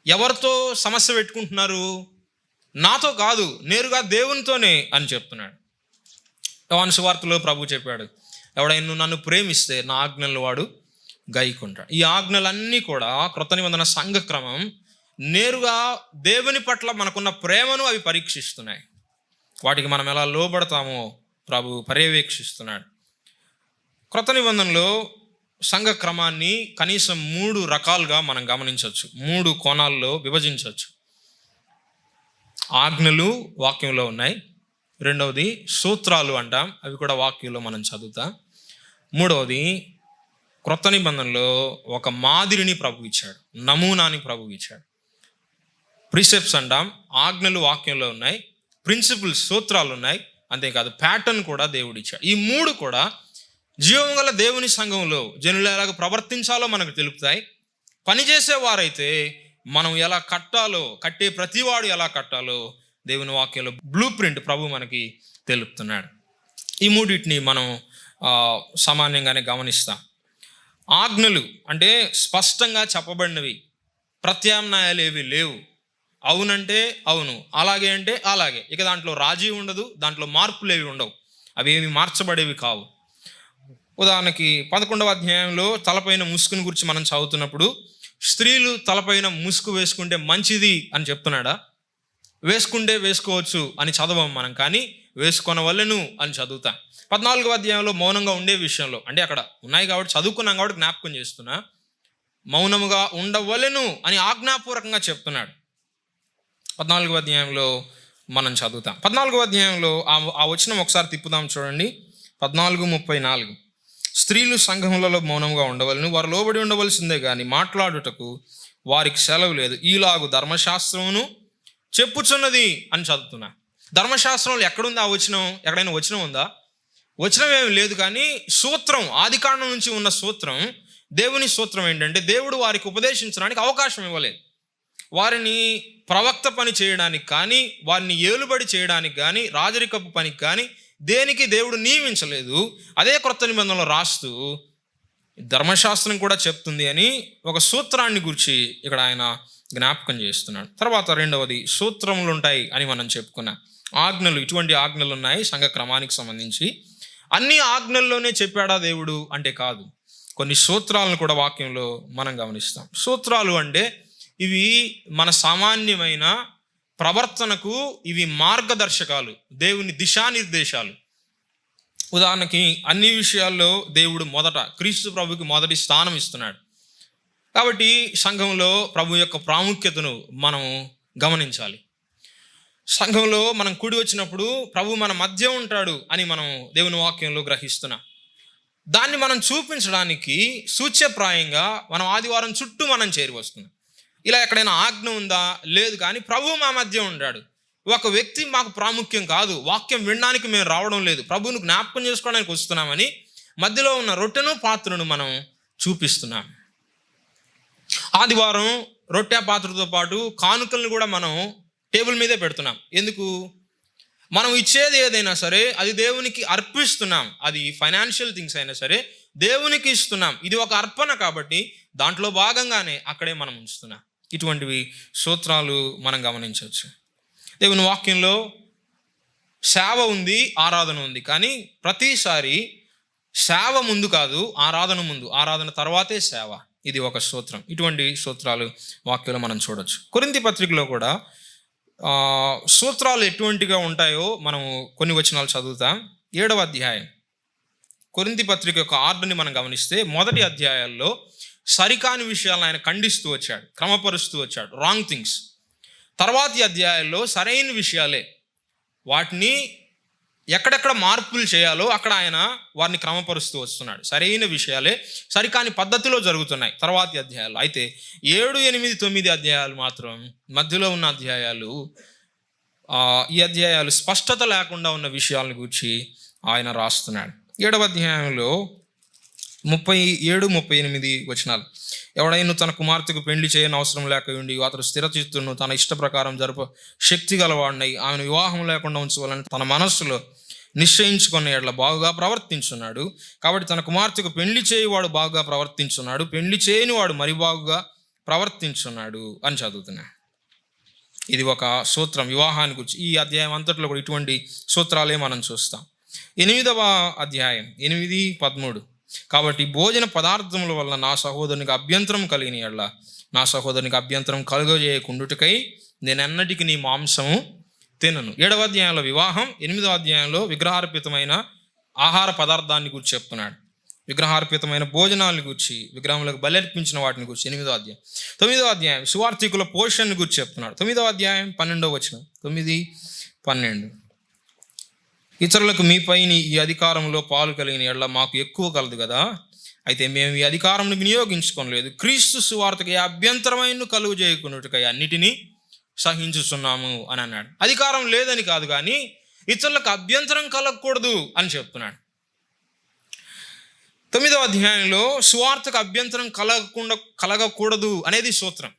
ఎవరితో సమస్య పెట్టుకుంటున్నారు? నాతో కాదు, నేరుగా దేవునితోనే అని చెప్తున్నాడు. యోహాను సువార్తలో ప్రభు చెప్పాడు, ఎవడైనా నన్ను ప్రేమిస్తే నా ఆజ్ఞలు వాడు గైకుంటాడు. ఈ ఆజ్ఞలన్నీ కూడా క్రొత్త నిబంధన సంఘ క్రమం నేరుగా దేవుని పట్ల మనకున్న ప్రేమను అవి పరీక్షిస్తున్నాయి. వాటికి మనం ఎలా లోబడతామో ప్రభు పర్యవేక్షిస్తున్నాడు. క్రొత్త నిబంధనలో సంఘ క్రమాన్ని కనీసం 3 రకాలుగా మనం గమనించవచ్చు, 3 కోణాల్లో విభజించవచ్చు. ఆజ్ఞలు వాక్యంలో ఉన్నాయి. రెండవది సూత్రాలు అంటాం, అవి కూడా వాక్యంలో మనం చదువుతాం. మూడవది క్రొత్త నిబంధనలో ఒక మాదిరిని ప్రభు ఇచ్చాడు, నమూనాని ప్రభు ఇచ్చాడు. ప్రిసెప్ట్స్ అంటాం, ఆజ్ఞలు వాక్యంలో ఉన్నాయి, ప్రిన్సిపల్స్ సూత్రాలు ఉన్నాయి, అంతేకాదు ప్యాటర్న్ కూడా దేవుడు ఇచ్చాడు. ఈ 3 కూడా జీవం గల దేవుని సంఘంలో జనులు ఎలాగ ప్రవర్తించాలో మనకు తెలుపుతాయి. పనిచేసేవారైతే మనం ఎలా కట్టాలో, కట్టే ప్రతివాడు ఎలా కట్టాలో దేవుని వాక్యంలో బ్లూ ప్రింట్ ప్రభు మనకి తెలుపుతున్నాడు. ఈ 3 మనం సామాన్యంగానే గమనిస్తాం. ఆజ్ఞలు అంటే స్పష్టంగా చెప్పబడినవి, ప్రత్యామ్నాయాలు ఏవి లేవు. అవునంటే అవును, అలాగే అంటే అలాగే, ఇక దాంట్లో రాజీ ఉండదు, దాంట్లో మార్పులు ఏవి ఉండవు, అవి ఏవి మార్చబడేవి కావు. ఉదాహరణకి 11వ అధ్యాయంలో తలపైన ముసుగుని గురించి మనం చదువుతున్నప్పుడు, స్త్రీలు తలపైన ముసుగు వేసుకుంటే మంచిది అని చెప్తున్నాడా? వేసుకుంటే వేసుకోవచ్చు అని చదవం మనం, కానీ వేసుకొనవలెను అని చదువుతాం. 14వ అధ్యాయంలో మౌనంగా ఉండే విషయంలో, అంటే అక్కడ ఉన్నాయి కాబట్టి చదువుకున్నాం కాబట్టి జ్ఞాపకం చేస్తున్నా, మౌనముగా ఉండవలెను అని ఆజ్ఞాపూర్వకంగా చెప్తున్నాడు. 14వ అధ్యాయంలో మనం చదువుతాం. 14వ అధ్యాయంలో ఆ వచనం ఒకసారి తిప్పుదాం చూడండి. 14:34, స్త్రీలు సంఘములలో మౌనంగా ఉండవలను, వారు లోబడి ఉండవలసిందే కానీ మాట్లాడుటకు వారికి సెలవు లేదు, ఈలాగు ధర్మశాస్త్రమును చెప్పుచున్నది అని చదువుతున్నా. ధర్మశాస్త్రంలో ఎక్కడుంది ఆ వచనం? ఎక్కడైనా వచనం ఉందా? వచనం ఏమి లేదు, కానీ సూత్రం, ఆదికాండం నుంచి ఉన్న సూత్రం, దేవుని సూత్రం ఏంటంటే దేవుడు వారికి ఉపదేశించడానికి అవకాశం ఇవ్వలేదు. వారిని ప్రవక్త పని చేయడానికి కానీ, వారిని ఏలుబడి చేయడానికి కానీ, రాజరికపు పనికి కానీ దేనికి దేవుడు నియమించలేదు. అదే క్రొత్త నిబంధనలో రాస్తూ ధర్మశాస్త్రం కూడా చెప్తుంది అని ఒక సూత్రాన్ని గురించి ఇక్కడ ఆయన జ్ఞాపకం చేస్తున్నాడు. తర్వాత రెండవది సూత్రములు ఉంటాయి అని మనం చెప్పుకున్నాం. ఆజ్ఞలు, ఇటువంటి ఆజ్ఞలు ఉన్నాయి సంఘ క్రమానికి సంబంధించి. అన్ని ఆజ్ఞల్లోనే చెప్పాడా దేవుడు అంటే కాదు, కొన్ని సూత్రాలను కూడా వాక్యంలో మనం గమనిస్తాం. సూత్రాలు అంటే ఇవి మన సామాన్యమైన ప్రవర్తనకు ఇవి మార్గదర్శకాలు, దేవుని దిశానిర్దేశాలు. ఉదాహరణకి అన్ని విషయాల్లో దేవుడు క్రీస్తు ప్రభుకి మొదటి స్థానం ఇస్తున్నాడు. కాబట్టి సంఘంలో ప్రభు యొక్క ప్రాముఖ్యతను మనం గమనించాలి. సంఘంలో మనం కూడి వచ్చినప్పుడు ప్రభు మన మధ్య ఉంటాడు అని మనం దేవుని వాక్యంలో గ్రహిస్తున్నాం. దాన్ని మనం చూపించడానికి సూచ్యప్రాయంగా మనం ఆదివారం చుట్టూ మనం చేరి వస్తున్నాం. ఇలా ఎక్కడైనా ఆజ్ఞ ఉందా? లేదు. కానీ ప్రభు మా మధ్య ఉంటాడు. ఒక వ్యక్తి మాకు ప్రాముఖ్యం కాదు, వాక్యం వినడానికి మేము రావడం లేదు, ప్రభువును జ్ఞాపకం చేసుకోవడానికి వస్తున్నామని మధ్యలో ఉన్న రొట్టెను పాత్రను మనం చూపిస్తున్నాం. ఆదివారం రొట్టె పాత్రతో పాటు కానుకలను కూడా మనం టేబుల్ మీదే పెడుతున్నాం. ఎందుకు? మనం ఇచ్చేది ఏదైనా సరే అది దేవునికి అర్పిస్తున్నాం. అది ఫైనాన్షియల్ థింగ్స్ అయినా సరే దేవునికి ఇస్తున్నాం. ఇది ఒక అర్పణ కాబట్టి దాంట్లో భాగంగానే అక్కడే మనం ఉంచుతున్నాం. ఇటువంటివి సూత్రాలు మనం గమనించవచ్చు. దేవుని వాక్యంలో సేవ ఉంది, ఆరాధన ఉంది. కానీ ప్రతిసారి సేవ ముందు కాదు, ఆరాధన ముందు, ఆరాధన తర్వాతే సేవ. ఇది ఒక సూత్రం. ఇటువంటి సూత్రాలు వాక్యంలో మనం చూడొచ్చు. కొరింథీ పత్రికలో కూడా సూత్రాలు ఎటువంటిగా ఉంటాయో మనం కొన్ని వచనాలు చదువుతాం. 7వ అధ్యాయం కొరింథీ పత్రిక యొక్క ఆర్డర్ని మనం గమనిస్తే మొదటి అధ్యాయాల్లో సరికాని విషయాలను ఆయన ఖండిస్తూ వచ్చాడు, క్రమపరుస్తూ వచ్చాడు, రాంగ్ థింగ్స్. తర్వాతి అధ్యాయాల్లో సరైన విషయాలే, వాటిని ఎక్కడెక్కడ మార్పులు చేయాలో అక్కడ ఆయన వారిని క్రమపరుస్తూ వస్తున్నాడు. సరైన విషయాలే సరికాని పద్ధతిలో జరుగుతున్నాయి తర్వాతి అధ్యాయాలు. అయితే 7, 8, 9 అధ్యాయాలు మాత్రం, మధ్యలో ఉన్న అధ్యాయాలు, ఈ అధ్యాయాలు స్పష్టత లేకుండా ఉన్న విషయాలను గురించి ఆయన రాస్తున్నాడు. 7వ అధ్యాయంలో 37, 38 వచనాలు. ఎవడైనా తన కుమార్తెకు పెళ్లి చేయని అవసరం లేక ఉండి అతడు స్థిరచిత్తును తన ఇష్ట ప్రకారం జరప శక్తి గలవాడినై ఆమెను వివాహం లేకుండా ఉంచవాలని తన మనస్సులో నిశ్చయించుకున్న ఎడల బాగుగా ప్రవర్తించున్నాడు. కాబట్టి తన కుమార్తెకు పెళ్లి చేయవాడు బాగుగా ప్రవర్తించున్నాడు, పెళ్లి చేయని వాడు మరి బాగుగా ప్రవర్తించున్నాడు అని చదువుతున్నాడు. ఇది ఒక సూత్రం వివాహాన్ని గురించి. ఈ అధ్యాయం అంతట్లో కూడా ఇటువంటి సూత్రాలే మనం చూస్తాం. 8వ అధ్యాయం 8, 13. కాబట్టి భోజన పదార్థముల వల్ల నా సహోదరునికి అభ్యంతరం కలిగిన ఎడల నా సహోదరునికి అభ్యంతరం కలుగజేయకుండుటకై నేను ఎన్నటికి నీ మాంసము తినను. 7వ అధ్యాయంలో వివాహం, 8వ అధ్యాయంలో విగ్రహార్పితమైన ఆహార పదార్థాన్ని గురించి చెప్తున్నాడు. విగ్రహార్పితమైన భోజనాలను గురించి, విగ్రహములకు బలర్పించిన వాటిని గురించి 8వ అధ్యాయం. 9వ అధ్యాయం సువార్థికుల పోషణను గురించి చెప్తున్నాడు. 9వ అధ్యాయం 12వ వచనం, 9, 12. ఇతరులకు మీపై ఈ అధికారంలో పాలు కలిగిన ఎడల మాకు ఎక్కువ కలదు కదా, అయితే మేము ఈ అధికారం వినియోగించుకోలేదు. క్రీస్తు సువార్తకి అభ్యంతరమైన కలుగు చేయకున్నట్టుగా అన్నిటినీ సహించుతున్నాము అని అన్నాడు. అధికారం లేదని కాదు, కానీ ఇతరులకు అభ్యంతరం కలగకూడదు అని చెప్తున్నాడు. 9వ అధ్యాయంలో సువార్తకు అభ్యంతరం కలగకూడదు అనేది సూత్రం.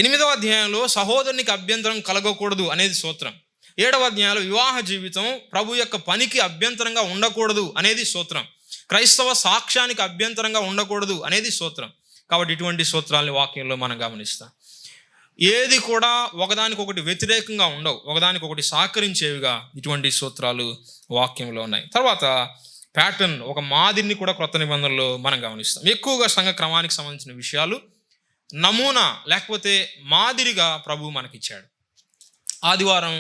8వ అధ్యాయంలో సహోదరునికి అభ్యంతరం కలగకూడదు అనేది సూత్రం. 7వ అధ్యాయంలో వివాహ జీవితం ప్రభు యొక్క పనికి అభ్యంతరంగా ఉండకూడదు అనేది సూత్రం. క్రైస్తవ సాక్ష్యానికి అభ్యంతరంగా ఉండకూడదు అనేది సూత్రం. కాబట్టి ఇటువంటి సూత్రాలని వాక్యంలో మనం గమనిస్తాం. ఏది కూడా ఒకదానికొకటి వ్యతిరేకంగా ఉండవు, ఒకదానికొకటి సహకరించేవిగా ఇటువంటి సూత్రాలు వాక్యంలో ఉన్నాయి. తర్వాత ప్యాటర్న్, ఒక మాదిరిని కూడా క్రొత్త నిబంధనలో మనం గమనిస్తాం. ఎక్కువగా సంఘ క్రమానికి సంబంధించిన విషయాలు నమూనా లేకపోతే మాదిరిగా ప్రభు మనకిచ్చాడు. ఆదివారం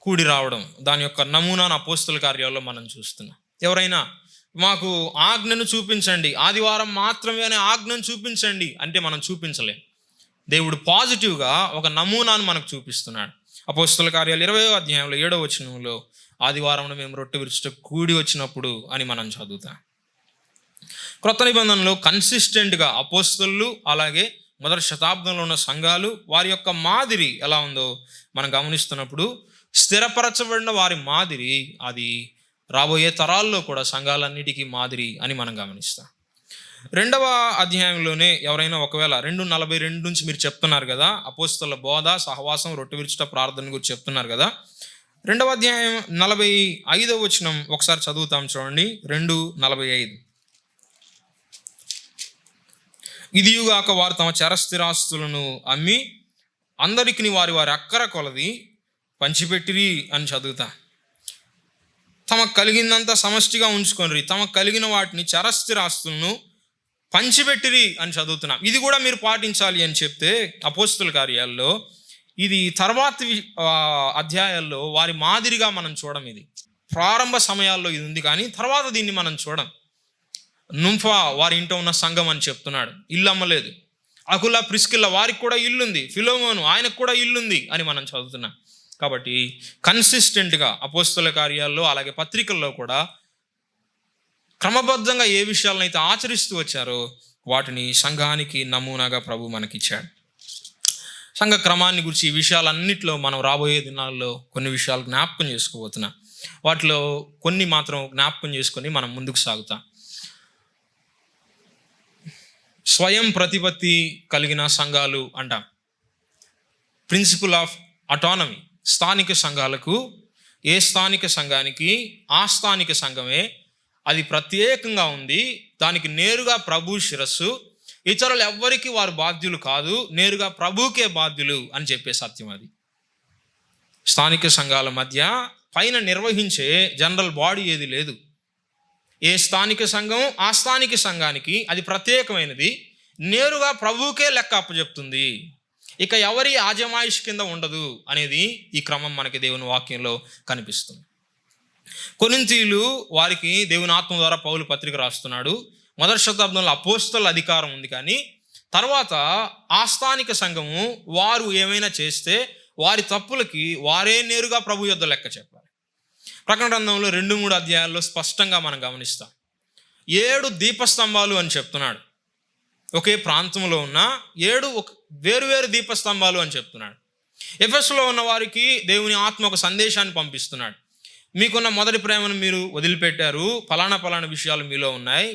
కూడి రావడం, దాని యొక్క నమూనాను అపోస్తల కార్యాల్లో మనం చూస్తున్నాం. ఎవరైనా మాకు ఆజ్ఞను చూపించండి, ఆదివారం మాత్రమే అనే ఆజ్ఞను చూపించండి అంటే మనం చూపించలేం. దేవుడు పాజిటివ్గా ఒక నమూనాను మనకు చూపిస్తున్నాడు. అపోస్తల కార్యాలు 20వ అధ్యాయంలో 7వ వచనంలో ఆదివారం మేము రొట్టె విరుచుట కూడి వచ్చినప్పుడు అని మనం చదువుతాం. క్రొత్త నిబంధనలో కన్సిస్టెంట్గా అపోస్తలు అలాగే మొదటి శతాబ్దంలో ఉన్న సంఘాలు వారి యొక్క మాదిరి ఎలా ఉందో మనం గమనిస్తున్నప్పుడు స్థిరపరచబడిన వారి మాదిరి అది రాబోయే తరాల్లో కూడా సంఘాలన్నిటికీ మాదిరి అని మనం గమనిస్తాం. 2వ అధ్యాయంలోనే ఎవరైనా ఒకవేళ 2:42 నుంచి మీరు చెప్తున్నారు కదా, అపోస్తల బోధ, సహవాసం, రొట్టె విరుచుట, ప్రార్థన గురించి చెప్తున్నారు కదా. 2వ అధ్యాయం 45వ వచనం ఒకసారి చదువుతాం చూడండి. 2:45. ఇదియుగాక వారు తమ చరస్థిరాస్తులను అమ్మి అందరికి వారి అక్కర కొలది పంచిపెట్టిరి అని చదువుతా. తమకు కలిగిందంతా సమష్టిగా ఉంచుకొని తమకు కలిగిన వాటిని చరస్థిరాస్తులను పంచిపెట్టిరి అని చదువుతున్నాం. ఇది కూడా మీరు పాటించాలి అని చెప్తే అపోస్తల కార్యాల్లో ఇది తర్వాతి అధ్యాయాల్లో వారి మాదిరిగా మనం చూడం. ఇది ప్రారంభ సమయాల్లో ఇది ఉంది, కానీ తర్వాత దీన్ని మనం చూడం. నుంఫా వారి ఇంట్లో ఉన్న సంఘం అని చెప్తున్నాడు, ఇల్లు అమ్మలేదు. అకుల ప్రిస్కిల్ల వారికి కూడా ఇల్లుంది. ఫిలోమోను ఆయనకు కూడా ఇల్లుంది అని మనం చదువుతున్నాం. కాబట్టి కన్సిస్టెంట్గా అపోస్తల కార్యాల్లో అలాగే పత్రికల్లో కూడా క్రమబద్ధంగా ఏ విషయాలను అయితే ఆచరిస్తూ వచ్చారో వాటిని సంఘానికి నమూనాగా ప్రభు మనకిచ్చాడు. సంఘ క్రమాన్ని గురించి ఈ విషయాలన్నింటిలో మనం రాబోయే దినాల్లో కొన్ని విషయాలు జ్ఞాపకం చేసుకోబోతున్నాం. వాటిలో కొన్ని మాత్రం జ్ఞాపకం చేసుకొని మనం ముందుకు సాగుతాం. స్వయం ప్రతిపత్తి కలిగిన సంఘాలు అంటాం. Principle of autonomy. స్థానిక సంఘాలకు, ఏ స్థానిక సంఘానికి ఆ స్థానిక సంఘమే అది ప్రత్యేకంగా ఉంది. దానికి నేరుగా ప్రభు శిరస్సు, ఇతరులు ఎవ్వరికి వారు బాధ్యులు కాదు, నేరుగా ప్రభుకే బాధ్యులు అని చెప్పే సత్యం అది. స్థానిక సంఘాల మధ్య పైన నిర్వహించే జనరల్ బాడీ ఏది లేదు. ఏ స్థానిక సంఘం ఆ స్థానిక సంఘానికి అది ప్రత్యేకమైనది, నేరుగా ప్రభువుకే లెక్క అప్పచెప్తుంది. ఇక ఎవరి ఆజమాయిష్ కింద ఉండదు అనేది ఈ క్రమం మనకి దేవుని వాక్యంలో కనిపిస్తుంది. కొరింథీయులు వారికి దేవుని ఆత్మ ద్వారా పౌలు పత్రిక రాస్తున్నాడు. మొదటి శతాబ్దంలో అపోస్తల అధికారం ఉంది, కానీ తర్వాత ఆ స్థానిక సంఘము వారు ఏమైనా చేస్తే వారి తప్పులకి వారే నేరుగా ప్రభు యొద్ద లెక్క చెప్పాలి. ప్రకటన గ్రంథంలో 2-3 అధ్యాయాల్లో స్పష్టంగా మనం గమనిస్తాం. 7 దీపస్తంభాలు అని చెప్తున్నాడు. ఒకే ప్రాంతంలో ఉన్న 7 వేరువేరు దీపస్తంభాలు అని చెప్తున్నాడు. ఎఫెసులో ఉన్న వారికి దేవుని ఆత్మ ఒక సందేశాన్ని పంపిస్తున్నాడు. మీకున్న మొదటి ప్రేమను మీరు వదిలిపెట్టారు, ఫలానా విషయాలు మీలో ఉన్నాయి,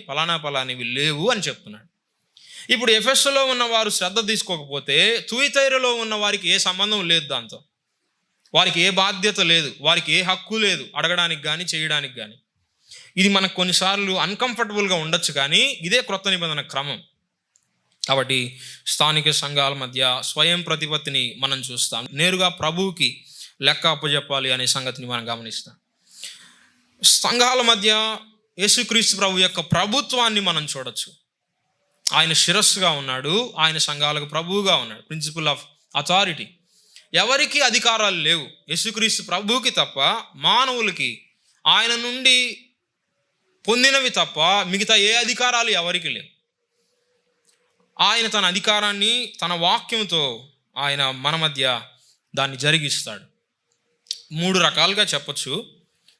ఫలానివి లేవు అని చెప్తున్నాడు. ఇప్పుడు ఎఫెసులో ఉన్న వారు శ్రద్ధ తీసుకోకపోతే తుయితైరలో ఉన్న వారికి ఏ సంబంధం లేదు, దాంతో వారికి ఏ బాధ్యత లేదు, వారికి ఏ హక్కు లేదు అడగడానికి కానీ చేయడానికి కానీ. ఇది మనకు కొన్నిసార్లు అన్కంఫర్టబుల్గా ఉండొచ్చు, కానీ ఇదే క్రొత్త నిబంధన క్రమం. కాబట్టి స్థానిక సంఘాల మధ్య స్వయం ప్రతిపత్తిని మనం చూస్తాం. నేరుగా ప్రభువుకి లెక్క అప్పచెప్పాలి అనే సంగతిని మనం గమనిస్తాం. సంఘాల మధ్య యేసుక్రీస్తు ప్రభు యొక్క ప్రభుత్వాన్ని మనం చూడొచ్చు. ఆయన శిరస్సుగా ఉన్నాడు, ఆయన సంఘాలకు ప్రభువుగా ఉన్నాడు. Principle of authority. ఎవరికి అధికారాలు లేవు, యేసుక్రీస్తు ప్రభువుకి తప్ప, మానవులకి ఆయన నుండి పొందినవి తప్ప మిగతా ఏ అధికారాలు ఎవరికి లేవు. ఆయన తన అధికారాన్ని తన వాక్యంతో ఆయన మన మధ్య దాన్ని జరిగిస్తాడు. 3 రకాలుగా చెప్పచ్చు.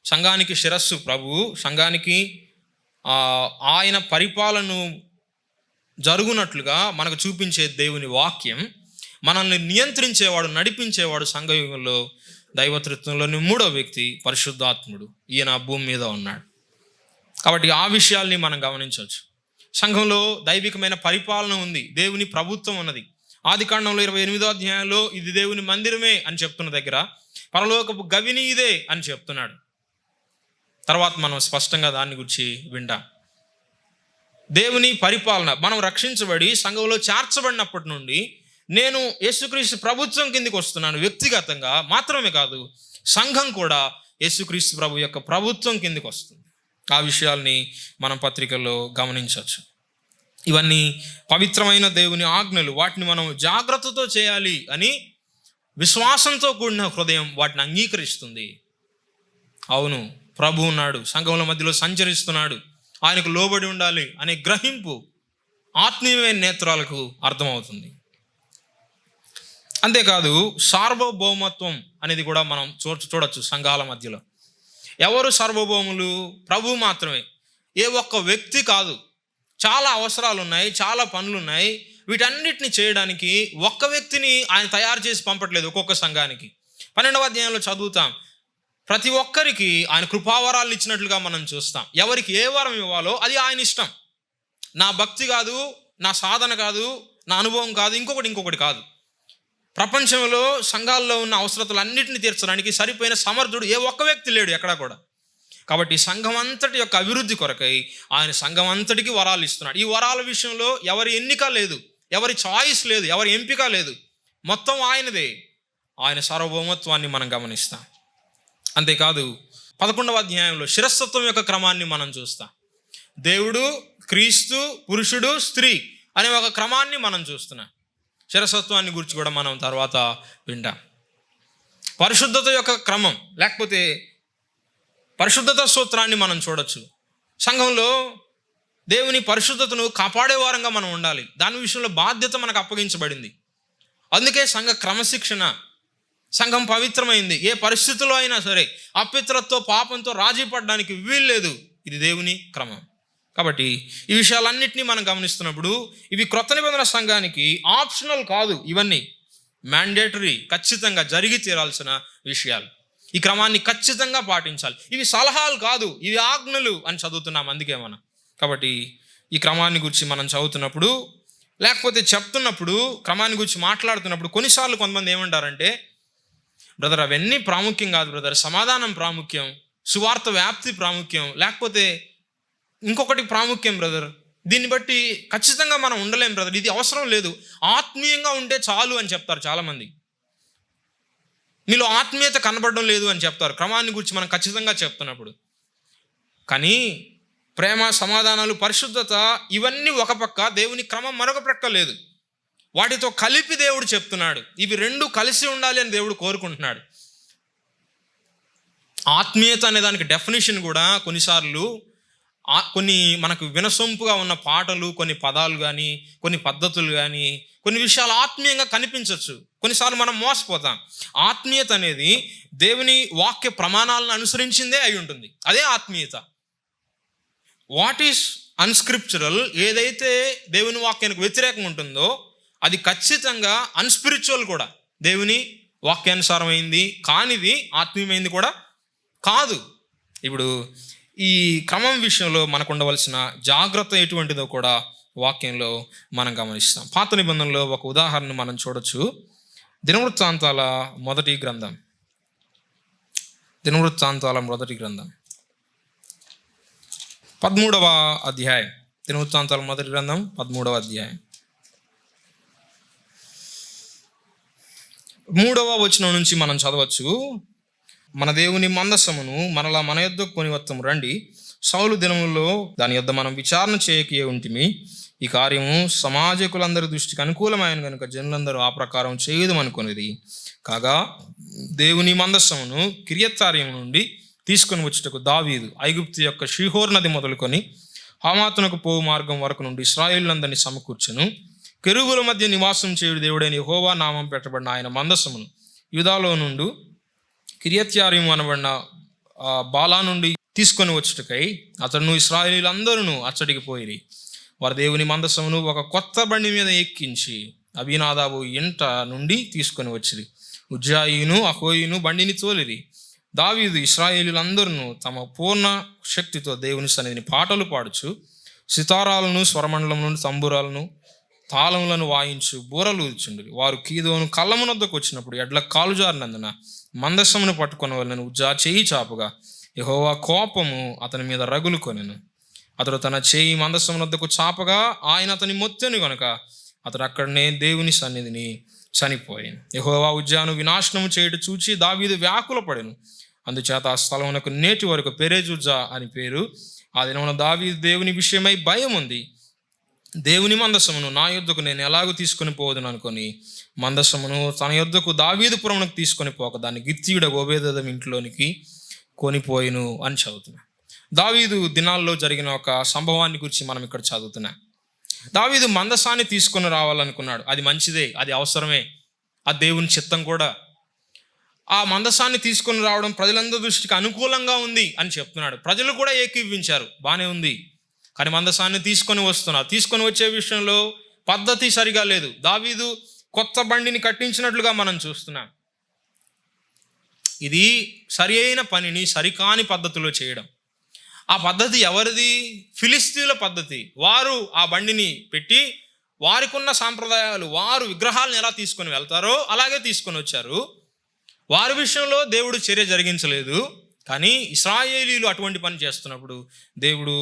సంఘానికి శిరస్సు ప్రభువు, సంఘానికి ఆయన పరిపాలన జరుగునట్లుగా మనకు చూపించే దేవుని వాక్యం, మనల్ని నియంత్రించేవాడు, నడిపించేవాడు సంఘయుగంలో దైవతృత్వంలోని 3వ వ్యక్తి పరిశుద్ధాత్ముడు. ఈయన భూమి మీద ఉన్నాడు. కాబట్టి ఆ విషయాల్ని మనం గమనించవచ్చు. సంఘంలో దైవికమైన పరిపాలన ఉంది, దేవుని ప్రభుత్వం ఉన్నది. ఆదికాండంలో 28వ అధ్యాయంలో ఇది దేవుని మందిరమే అని చెప్తున్న దగ్గర పరలోకపు గవిని ఇదే అని చెప్తున్నాడు. తర్వాత మనం స్పష్టంగా దాన్ని గురించి వింటాం. దేవుని పరిపాలన, మనం రక్షించబడి సంఘంలో చేర్చబడినప్పటి నుండి నేను యేసుక్రీస్తు ప్రభుత్వం కిందికి వస్తున్నాను. వ్యక్తిగతంగా మాత్రమే కాదు, సంఘం కూడా యేసుక్రీస్తు ప్రభు యొక్క ప్రభుత్వం కిందికి వస్తుంది. ఆ విషయాల్ని మనం పత్రికల్లో గమనించవచ్చు. ఇవన్నీ పవిత్రమైన దేవుని ఆజ్ఞలు. వాటిని మనం జాగ్రత్తతో చేయాలి అని విశ్వాసంతో కూడిన హృదయం వాటిని అంగీకరిస్తుంది. అవును, ప్రభు ఉన్నాడు, సంఘముల మధ్యలో సంచరిస్తున్నాడు, ఆయనకు లోబడి ఉండాలి అనే గ్రహింపు ఆత్మీయమైన నేత్రాలకు అర్థమవుతుంది. అంతేకాదు సార్వభౌమత్వం అనేది కూడా మనం చూడొచ్చు సంఘాల మధ్యలో. ఎవరు సార్వభౌములు? ప్రభు మాత్రమే. ఏ ఒక్క వ్యక్తి కాదు. చాలా అవసరాలు ఉన్నాయి, చాలా పనులు ఉన్నాయి. వీటన్నిటిని చేయడానికి ఒక్క వ్యక్తిని ఆయన తయారు చేసి పంపట్లేదు. ఒక్కొక్క సంఘానికి 12వ అధ్యాయంలో చదువుతాం. ప్రతి ఒక్కరికి ఆయన కృపావరాలు ఇచ్చినట్లుగా మనం చూస్తాం. ఎవరికి ఏ వరం ఇవ్వాలో అది ఆయన ఇష్టం. నా భక్తి కాదు, నా సాధన కాదు, నా అనుభవం కాదు, ఇంకొకటి కాదు. ప్రపంచంలో సంఘాల్లో ఉన్న అవసరతలన్నింటినీ తీర్చడానికి సరిపోయిన సమర్థుడు ఏ ఒక్క వ్యక్తి లేడు ఎక్కడా కూడా. కాబట్టి సంఘం అంతటి యొక్క అభివృద్ధి కొరకై ఆయన సంఘం అంతటికి వరాలు ఇస్తున్నాడు. ఈ వరాల విషయంలో ఎవరి ఎన్నిక లేదు, ఎవరి చాయిస్ లేదు, ఎవరి ఎంపిక లేదు. మొత్తం ఆయనదే. ఆయన సార్వభౌమత్వాన్ని మనం గమనిస్తాం. అంతేకాదు 11వ అధ్యాయంలో శిరస్సత్వం యొక్క క్రమాన్ని మనం చూస్తాం. దేవుడు, క్రీస్తు, పురుషుడు, స్త్రీ అనే ఒక క్రమాన్ని మనం చూస్తున్నాం. శిరసత్వాన్ని గురించి కూడా మనం తర్వాత వింటాం. పరిశుద్ధత యొక్క క్రమం లేకపోతే పరిశుద్ధత సూత్రాన్ని మనం చూడొచ్చు. సంఘంలో దేవుని పరిశుద్ధతను కాపాడే వారంగా మనం ఉండాలి. దాని విషయంలో బాధ్యత మనకు అప్పగించబడింది. అందుకే సంఘ క్రమశిక్షణ, సంఘం పవిత్రమైంది. ఏ పరిస్థితుల్లో అయినా సరే అపవిత్రతతో పాపంతో రాజీ పడడానికి వీల్లేదు. ఇది దేవుని క్రమం. కాబట్టి ఈ విషయాలన్నింటినీ మనం గమనిస్తున్నప్పుడు ఇవి క్రొత్త నిబంధన సంఘానికి ఆప్షనల్ కాదు, ఇవన్నీ మ్యాండేటరీ, ఖచ్చితంగా జరిగి తీరాల్సిన విషయాలు. ఈ క్రమాన్ని ఖచ్చితంగా పాటించాలి. ఇవి సలహాలు కాదు, ఇవి ఆజ్ఞలు అని చదువుతున్నాం. అందుకే మనం కాబట్టి ఈ క్రమాన్ని గురించి మనం చదువుతున్నప్పుడు లేకపోతే చెప్తున్నప్పుడు, క్రమాన్ని గురించి మాట్లాడుతున్నప్పుడు కొన్నిసార్లు కొంతమంది ఏమంటారంటే, బ్రదర్ అవన్నీ ప్రాముఖ్యం కాదు బ్రదర్, సమాధానం ప్రాముఖ్యం, సువార్త వ్యాప్తి ప్రాముఖ్యం, లేకపోతే ఇంకొకటి ప్రాముఖ్యం బ్రదర్, దీన్ని బట్టి ఖచ్చితంగా మనం ఉండలేం బ్రదర్, ఇది అవసరం లేదు, ఆత్మీయంగా ఉంటే చాలు అని చెప్తారు చాలామంది. మీలో ఆత్మీయత కనబడడం లేదు అని చెప్తారు క్రమాన్ని గురించి మనం ఖచ్చితంగా చెప్తున్నప్పుడు. కానీ ప్రేమ, సమాధానాలు, పరిశుద్ధత ఇవన్నీ ఒక పక్క, దేవుని క్రమం మరొక ప్రక్క లేదు. వాటితో కలిపి దేవుడు చెప్తున్నాడు. ఇవి రెండు కలిసి ఉండాలి అని దేవుడు కోరుకుంటున్నాడు. ఆత్మీయత అనే దానికి డెఫినేషన్ కూడా కొన్నిసార్లు కొన్ని మనకు వినసొంపుగా ఉన్న పాటలు, కొన్ని పదాలు కానీ, కొన్ని పద్ధతులు కానీ, కొన్ని విషయాలు ఆత్మీయంగా కనిపించవచ్చు. కొన్నిసార్లు మనం మోసపోతాం. ఆత్మీయత అనేది దేవుని వాక్య ప్రమాణాలను అనుసరించిందే అయి ఉంటుంది. అదే ఆత్మీయత. వాట్ ఈస్ అన్స్క్రిప్చురల్, ఏదైతే దేవుని వాక్యానికి వ్యతిరేకం ఉంటుందో అది ఖచ్చితంగా అన్స్పిరిచువల్ కూడా, దేవుని వాక్యానుసారమైంది కానిది ఆత్మీయమైంది కూడా కాదు. ఇప్పుడు ఈ క్రమం విషయంలో మనకు ఉండవలసిన జాగ్రత్త ఎటువంటిదో కూడా వాక్యంలో మనం గమనిస్తాం. పాత నిబంధనలో ఒక ఉదాహరణ మనం చూడొచ్చు. దినవృత్తాంతాల మొదటి గ్రంథం 13వ అధ్యాయం. దినవృత్తాంతాల మొదటి గ్రంథం 13వ అధ్యాయం 3వ వచనం నుంచి మనం చదవచ్చు. మన దేవుని మందసమును మనలా మన యొద్దకు కొని వత్తము రండి. సౌలు దినములలో దాని యొద్ద మనం విచారణ చేయకే ఉంటిమి. ఈ కార్యము సమాజకులందరి దృష్టికి అనుకూలమైన కనుక జనులందరూ ఆ ప్రకారం చేయదమనుకునేది. కాగా దేవుని మందసమును కిర్యత్యారీము నుండి తీసుకొని వచ్చుటకు దావీదు ఐగుప్తు యొక్క షీహోర్ నది మొదలుకొని హమాతునకు పోవు మార్గం వరకు నుండి ఇశ్రాయేలులందరినీ సమకూర్చెను. కెరూబుల మధ్య నివాసం చేయుడు దేవుడైన యెహోవా నామం పెట్టబడిన ఆయన మందసమును యూదాలో నుండి కిర్యత్యారీము అనబడిన బాలా నుండి తీసుకొని వచ్చుటకై అతను ఇశ్రాయేలీలందరూ అచ్చడికి పోయిరి. వారు దేవుని మందసమును ఒక కొత్త బండి మీద ఎక్కించి అబీనాదాబు ఇంట నుండి తీసుకొని వచ్చిరి. ఉజ్జాయిను అహోయిను బండిని తోలిరి. దావీదు ఇశ్రాయేలీలందరూ తమ పూర్ణ శక్తితో దేవుని సన్నిధిని పాటలు పాడుచు సితారాలను, స్వరమండలం నుండి తంబురాలను, తాళములను వాయించు బూరలు ఊదుచుండ్రి. వారు కీదోను కళ్ళమునొద్దకు వచ్చినప్పుడు ఎడ్ల కాలు జారినందున మందసమును పట్టుకొని వాళ్ళను ఉజ్జా చేయి చాపుగా యెహోవా కోపము అతని మీద రగులు కొనెను. అతడు తన చేయి మందసమునొద్దకు చాపగా ఆయన అతని మొత్తెను గనుక అతడు అక్కడనే దేవుని సన్నిధిని చనిపోయాను. యెహోవా ఉజ్జాను వినాశనము చేయుట చూచి దావీదు వ్యాకుల పడెను. అందుచేత ఆ స్థలమునకు నేటి వరకు పెరేజుజ్జా అని పేరు. ఆ దినమున దావీదు దేవుని విషయమై భయం ఉంది. దేవుని మందసమును నా యొద్దకు నేను ఎలాగూ తీసుకొని పోవదును అనుకొని మందసమును తన యొద్దకు దావీదుపురమునకు తీసుకొని పోక దాన్ని గిత్తీయుడ ఓబేదెదోము ఇంట్లోనికి కొనిపోయిను అని చదువుతున్నా. దావీదు దినాల్లో జరిగిన ఒక సంభవాన్ని గురించి మనం ఇక్కడ చదువుతున్నాం. దావీదు మందసాన్ని తీసుకొని రావాలనుకున్నాడు. అది మంచిదే, అది అవసరమే, ఆ దేవుని చిత్తం కూడా. ఆ మందసాన్ని తీసుకొని రావడం ప్రజలందరి దృష్టికి అనుకూలంగా ఉంది అని చెప్తున్నాడు. ప్రజలు కూడా ఏకీవించారు, బాగానే ఉంది. కానీ మందసాన్ని తీసుకొని వచ్చే విషయంలో పద్ధతి సరిగా లేదు. దావీదు కొత్త బండిని కట్టించినట్లుగా మనం చూస్తున్నాం. ఇది సరి అయిన పనిని సరికాని పద్ధతిలో చేయడం. ఆ పద్ధతి ఎవరిది? ఫిలిస్తీన్ల పద్ధతి. వారు ఆ బండిని పెట్టి వారికున్న సాంప్రదాయాలు, వారు విగ్రహాలను ఎలా తీసుకొని వెళ్తారో అలాగే తీసుకొని వచ్చారు. వారి విషయంలో దేవుడు చర్య జరిగించలేదు. కానీ ఇశ్రాయేలీలు అటువంటి పని చేస్తున్నప్పుడు దేవుడు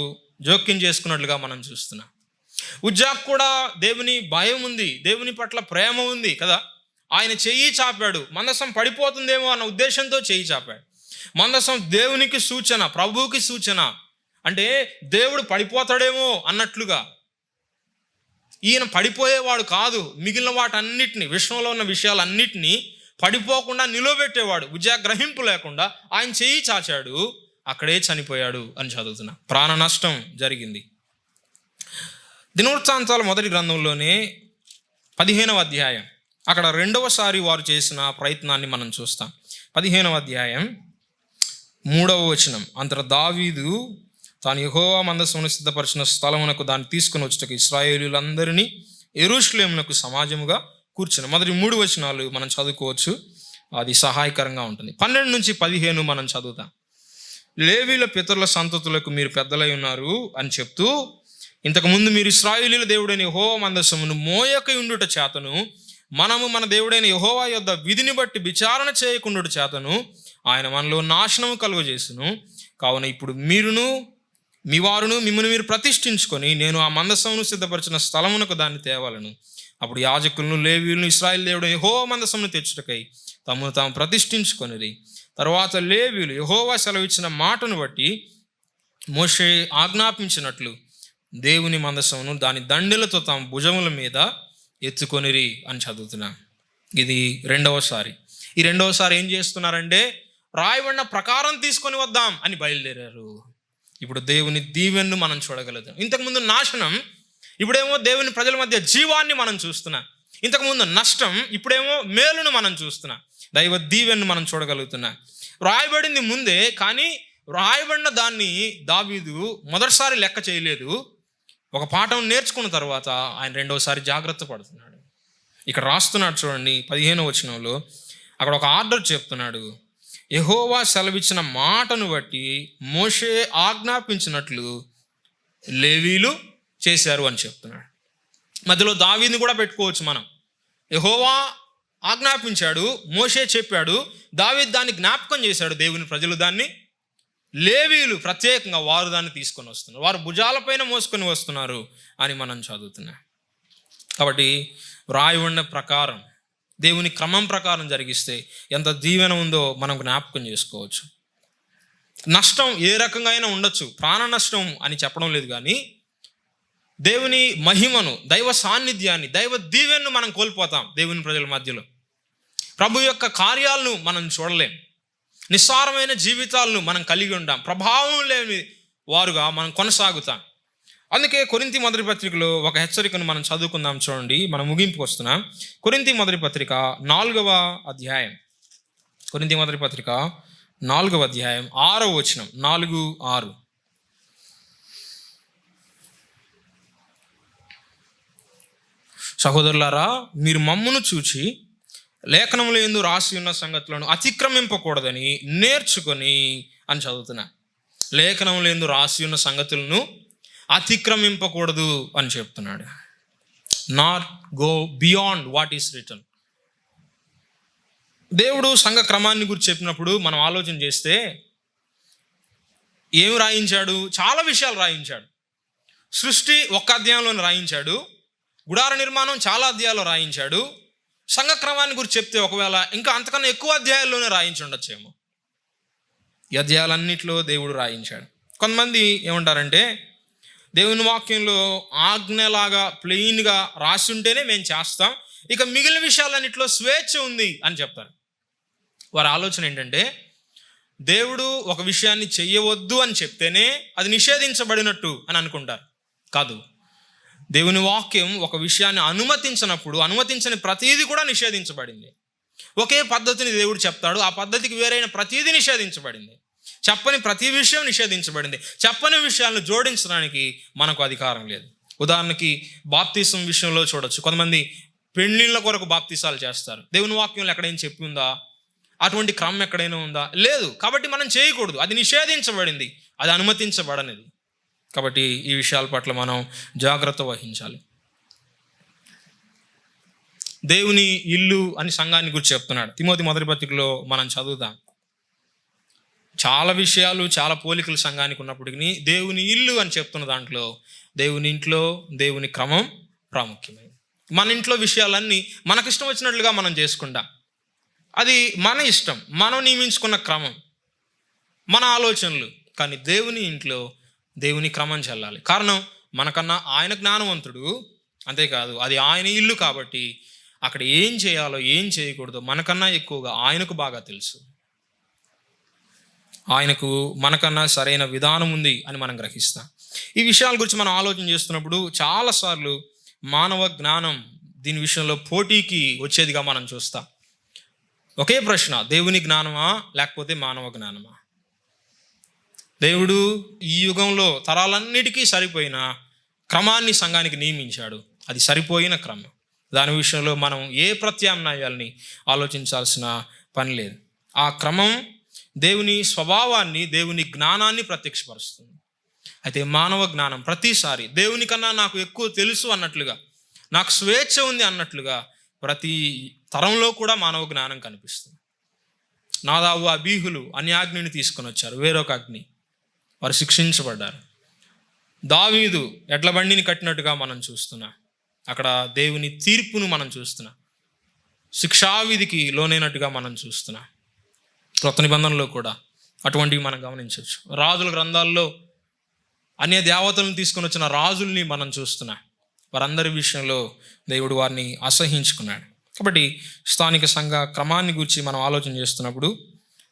జోక్యం చేసుకున్నట్లుగా మనం చూస్తున్నాం. ఉజ్జాకు కూడా దేవుని భయం ఉంది, దేవుని పట్ల ప్రేమ ఉంది కదా. ఆయన చెయ్యి చాపాడు, మందసం పడిపోతుందేమో అన్న ఉద్దేశంతో చెయ్యి చాపాడు. మందసం దేవునికి సూచన, ప్రభువుకి సూచన. అంటే దేవుడు పడిపోతాడేమో అన్నట్లుగా. ఈయన పడిపోయేవాడు కాదు, మిగిలిన వాటన్నిటిని, విశ్వంలో ఉన్న విషయాలన్నిటినీ పడిపోకుండా నిలబెట్టేవాడు. గ్రహింపు లేకుండా ఆయన చెయ్యి చాచాడు, అక్కడే చనిపోయాడు అని చదువుతున్నా. ప్రాణ నష్టం జరిగింది. దినవృత్తాంతాల మొదటి గ్రంథంలోనే 15వ అధ్యాయం, అక్కడ రెండవసారి వారు చేసిన ప్రయత్నాన్ని మనం చూస్తాం. 15వ అధ్యాయం 3వ వచనం, అంతట దావీదు తాను యెహోవా మందసమును సిద్ధపరిచిన స్థలమునకు దాన్ని తీసుకుని వచ్చుటకు ఇశ్రాయేలీయులందరినీ యెరూషలేమునకు సమాజముగా కూర్చుని. మొదటి 3 వచనాలు మనం చదువుకోవచ్చు, అది సహాయకరంగా ఉంటుంది. 12 నుంచి 15 మనం చదువుతాం. లేవీల పితరుల సంతతులకు మీరు పెద్దలై ఉన్నారు అని చెప్తూ, ఇంతకుముందు మీరు ఇశ్రాయేలీయుల దేవుడైన యెహోవా మందసమును మోయక ఉండుట చేతను, మనము మన దేవుడైన యెహోవా యొద్ద విధిని బట్టి విచారణ చేయకుండుట చేతను ఆయన మనలో నాశనము కలుగజేసును. కావున ఇప్పుడు మీరును మీ వారును మిమ్మల్ని మీరు ప్రతిష్ఠించుకొని నేను ఆ మందసమును సిద్ధపరిచిన స్థలమునకు దాన్ని తేవాలను. అప్పుడు యాజకులను లేవీయులను ఇశ్రాయేలు దేవుడైన యెహోవా మందసమును తెచ్చుటకై తమను తాము ప్రతిష్ఠించుకొనిరి. తర్వాత లేవీయులు యెహోవా సెలవిచ్చిన మాటను బట్టి మోషే ఆజ్ఞాపించినట్లు దేవుని మందసమును దాని దండెలతో తమ భుజముల మీద ఎత్తుకొనిరి అని చదువుతున్నా. ఇది రెండవసారి. ఈ రెండవసారి ఏం చేస్తున్నారంటే, రాయబడిన ప్రకారం తీసుకొని వద్దాం అని బయలుదేరారు. ఇప్పుడు దేవుని దీవెన్ను మనం చూడగలుగుతాం. ఇంతకుముందు నాశనం, ఇప్పుడేమో దేవుని ప్రజల మధ్య జీవాన్ని మనం చూస్తున్నాం. ఇంతకుముందు నష్టం, ఇప్పుడేమో మేలును మనం చూస్తున్నాం. దైవ దీవెన్ను మనం చూడగలుగుతున్నాం. రాయబడింది ముందే, కానీ రాయబడిన దాన్ని దావీదు మొదటిసారి లెక్క చేయలేదు. ఒక పాఠం నేర్చుకున్న తర్వాత ఆయన రెండవసారి జాగ్రత్త పడుతున్నాడు. ఇక్కడ రాస్తున్నాడు చూడండి, 15వ వచనంలో అక్కడ ఒక ఆర్డర్ చెప్తున్నాడు. యెహోవా సెలవిచ్చిన మాటను బట్టి మోషే ఆజ్ఞాపించినట్లు లేవీలు చేశారు అని చెప్తున్నాడు. మధ్యలో దావీదుని కూడా పెట్టుకోవచ్చు మనం. యెహోవా ఆజ్ఞాపించాడు, మోషే చెప్పాడు, దావీదు దాన్ని జ్ఞాపకం చేశాడు, దేవుని ప్రజలు దాన్ని, లేవీయులు ప్రత్యేకంగా వారు దాన్ని తీసుకొని వస్తున్నారు, వారు భుజాలపైన మోసుకొని వస్తున్నారు అని మనం చదువుతున్నాం. కాబట్టి రాయబడిన ప్రకారం, దేవుని క్రమం ప్రకారం జరిగిస్తే ఎంత దీవెన ఉందో మనం జ్ఞాపకం చేసుకోవచ్చు. నష్టం ఏ రకంగా అయినా ఉండొచ్చు, ప్రాణ నష్టం అని చెప్పడం లేదు, కానీ దేవుని మహిమను, దైవ సాన్నిధ్యాన్ని, దైవ దీవెనను మనం కోల్పోతాం. దేవుని ప్రజల మధ్యలో ప్రభు యొక్క కార్యాలను మనం చూడలేం. నిస్సారమైన జీవితాలను మనం కలిగి ఉంటాం. ప్రభావం లేని వారుగా మనం కొనసాగుతాం. అందుకే కొరింథీ మొదటి పత్రికలో ఒక హెచ్చరికను మనం చదువుకుందాం. చూడండి, మనం ముగింపుకు వస్తున్నాం. కొరింథీ మొదటి పత్రిక 4వ అధ్యాయం, కొరింథీ మొదటి పత్రిక 4వ అధ్యాయం 6వ వచనం, 4-6. సహోదరులారా, మీరు మమ్మును చూచి లేఖనములో యందు రాసి ఉన్న సంగతులను అతిక్రమింపకూడదని నేర్చుకొని అని చదువుతున్నా. లేఖనములో యందు రాసి ఉన్న సంగతులను అతిక్రమింపకూడదు అని చెప్తున్నాడు. Not go beyond what is return. దేవుడు సంఘ క్రమాన్ని గురించి చెప్పినప్పుడు మనం ఆలోచన చేస్తే ఏమి రాయించాడు? చాలా విషయాలు రాయించాడు. సృష్టి ఒక్క అధ్యాయంలోనే రాయించాడు. గుడార నిర్మాణం చాలా అధ్యాయాల్లో రాయించాడు. సంఘ క్రమాన్ని గురించి చెప్తే ఒకవేళ ఇంకా అంతకన్నా ఎక్కువ అధ్యాయాల్లోనే రాయించి ఉండొచ్చేమో. ఈ అధ్యాయాలన్నింటిలో దేవుడు రాయించాడు. కొంతమంది ఏమంటారంటే, దేవుని వాక్యంలో ఆజ్ఞలాగా ప్లెయిన్గా రాసి ఉంటేనే మేము చేస్తాం, ఇక మిగిలిన విషయాలన్నింటిలో స్వేచ్ఛ ఉంది అని చెప్తారు. వారి ఆలోచన ఏంటంటే, దేవుడు ఒక విషయాన్ని చెయ్యవద్దు అని చెప్తేనే అది నిషేధించబడినట్టు అని అనుకుంటారు. కాదు, దేవుని వాక్యం ఒక విషయాన్ని అనుమతించినప్పుడు అనుమతించని ప్రతీది కూడా నిషేధించబడింది. ఒకే పద్ధతిని దేవుడు చెప్తాడు, ఆ పద్ధతికి వేరైన ప్రతీది నిషేధించబడింది. చెప్పని ప్రతి విషయం నిషేధించబడింది. చెప్పని విషయాలను జోడించడానికి మనకు అధికారం లేదు. ఉదాహరణకి బాప్తిసం విషయంలో చూడొచ్చు. కొంతమంది పెళ్ళిళ్ళ కొరకు బాప్తిసాలు చేస్తారు. దేవుని వాక్యంలో ఎక్కడైనా చెప్పి ఉందా? అటువంటి క్రమం ఎక్కడైనా ఉందా? లేదు. కాబట్టి మనం చేయకూడదు. అది నిషేధించబడింది, అది అనుమతించబడనిది. కాబట్టి ఈ విషయాల పట్ల మనం జాగ్రత్త వహించాలి. దేవుని ఇల్లు అని సంఘాన్ని గురించి చెప్తున్నాడు. తిమోతి మొదటి పత్రికలో మనం చదువుతాం. చాలా విషయాలు, చాలా పోలికలు సంఘానికి ఉన్నప్పటికీ దేవుని ఇల్లు అని చెప్తున్న దాంట్లో దేవుని ఇంట్లో దేవుని క్రమం ప్రాముఖ్యమైనది. మన ఇంట్లో విషయాలన్నీ మనకిష్టం వచ్చినట్లుగా మనం చేసుకుంటాం. అది మన ఇష్టం, మనం నియమించుకున్న క్రమం, మన ఆలోచనలు. కానీ దేవుని ఇంట్లో దేవుని క్రమం చెల్లాలి. కారణం, మనకన్నా ఆయన జ్ఞానవంతుడు, అంతేకాదు అది ఆయన ఇల్లు కాబట్టి అక్కడ ఏం చేయాలో ఏం చేయకూడదో మనకన్నా ఎక్కువగా ఆయనకు బాగా తెలుసు. ఆయనకు మనకన్నా సరైన విధానం ఉంది అని మనం గ్రహిస్తాం. ఈ విషయాల గురించి మనం ఆలోచన చేస్తున్నప్పుడు చాలాసార్లు మానవ జ్ఞానం దీని విషయంలో పోటీకి వచ్చేదిగా మనం చూస్తాం. ఒకే ప్రశ్న, దేవుని జ్ఞానమా లేకపోతే మానవ జ్ఞానమా? దేవుడు ఈ యుగంలో తరాలన్నిటికీ సరిపోయిన క్రమాన్ని సంఘానికి నియమించాడు. అది సరిపోయిన క్రమం. దాని విషయంలో మనం ఏ ప్రత్యామ్నాయాల్ని ఆలోచించాల్సిన పని లేదు. ఆ క్రమం దేవుని స్వభావాన్ని, దేవుని జ్ఞానాన్ని ప్రత్యక్షపరుస్తుంది. అయితే మానవ జ్ఞానం ప్రతిసారి దేవుని కన్నా నాకు ఎక్కువ తెలుసు అన్నట్లుగా, నాకు స్వేచ్ఛ ఉంది అన్నట్లుగా ప్రతి తరంలో కూడా మానవ జ్ఞానం కనిపిస్తుంది. నాదాబు అబీహులు అన్యాగ్నిని తీసుకొని వచ్చారు, వేరొక అగ్ని, వారు శిక్షించబడ్డారు. దావీదు ఎడ్ల బండిని కట్టినట్టుగా మనం చూస్తున్నాం. అక్కడ దేవుని తీర్పును మనం చూస్తున్నాం. శిక్షావిధికి లోనైనట్టుగా మనం చూస్తున్నాం. క్రొత్త నిబంధనలో కూడా అటువంటివి మనం గమనించవచ్చు. రాజుల గ్రంథాల్లో అన్య దేవతలను తీసుకొని వచ్చిన రాజుల్ని మనం చూస్తున్నాం. వారందరి విషయంలో దేవుడు వారిని అసహించుకున్నాడు. కాబట్టి స్థానిక సంఘ క్రమాన్ని గురించి మనం ఆలోచన చేస్తున్నప్పుడు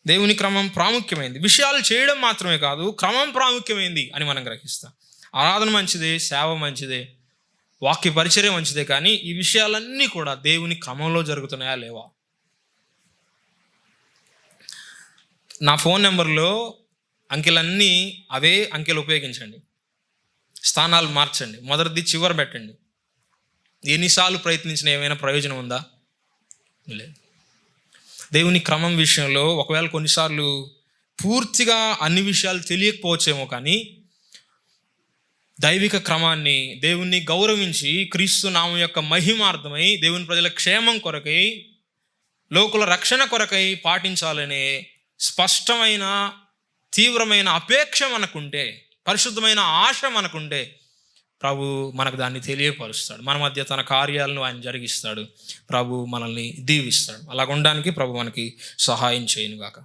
దేవుని క్రమం ప్రాముఖ్యమైంది. విషయాలు చేయడం మాత్రమే కాదు, క్రమం ప్రాముఖ్యమైంది అని మనం గ్రహిస్తాం. ఆరాధన మంచిదే, సేవ మంచిదే, వాక్య పరిచర్య మంచిదే, కానీ ఈ విషయాలన్నీ కూడా దేవుని క్రమంలో జరుగుతున్నాయా లేవా? నా ఫోన్ నెంబర్లో అంకెలన్నీ అవే అంకెలు ఉపయోగించండి. స్థానాలు మార్చండి, మొదటిది చివర పెట్టండి. ఎన్నిసార్లు ప్రయత్నించినా ఏమైనా ప్రయోజనం ఉందా? లేదు. దేవుని క్రమం విషయంలో ఒకవేళ కొన్నిసార్లు పూర్తిగా అన్ని విషయాలు తెలియకపోవచ్చేమో, కానీ దైవిక క్రమాన్ని, దేవుణ్ణి గౌరవించి క్రీస్తు నామం యొక్క మహిమార్థమై, దేవుని ప్రజల క్షేమం కొరకై, లోకుల రక్షణ కొరకై పాటించాలనే స్పష్టమైన తీవ్రమైన అపేక్ష మనకుంటే, పరిశుద్ధమైన ఆశ మనకుంటే, ప్రభు మనకు దాన్ని తెలియపరుస్తాడు. మన మధ్య తన కార్యాలను ఆయన జరిగిస్తాడు. ప్రభు మనల్ని దీవిస్తాడు. అలా ఉండడానికి ప్రభు మనకి సహాయం చేయనుగాక.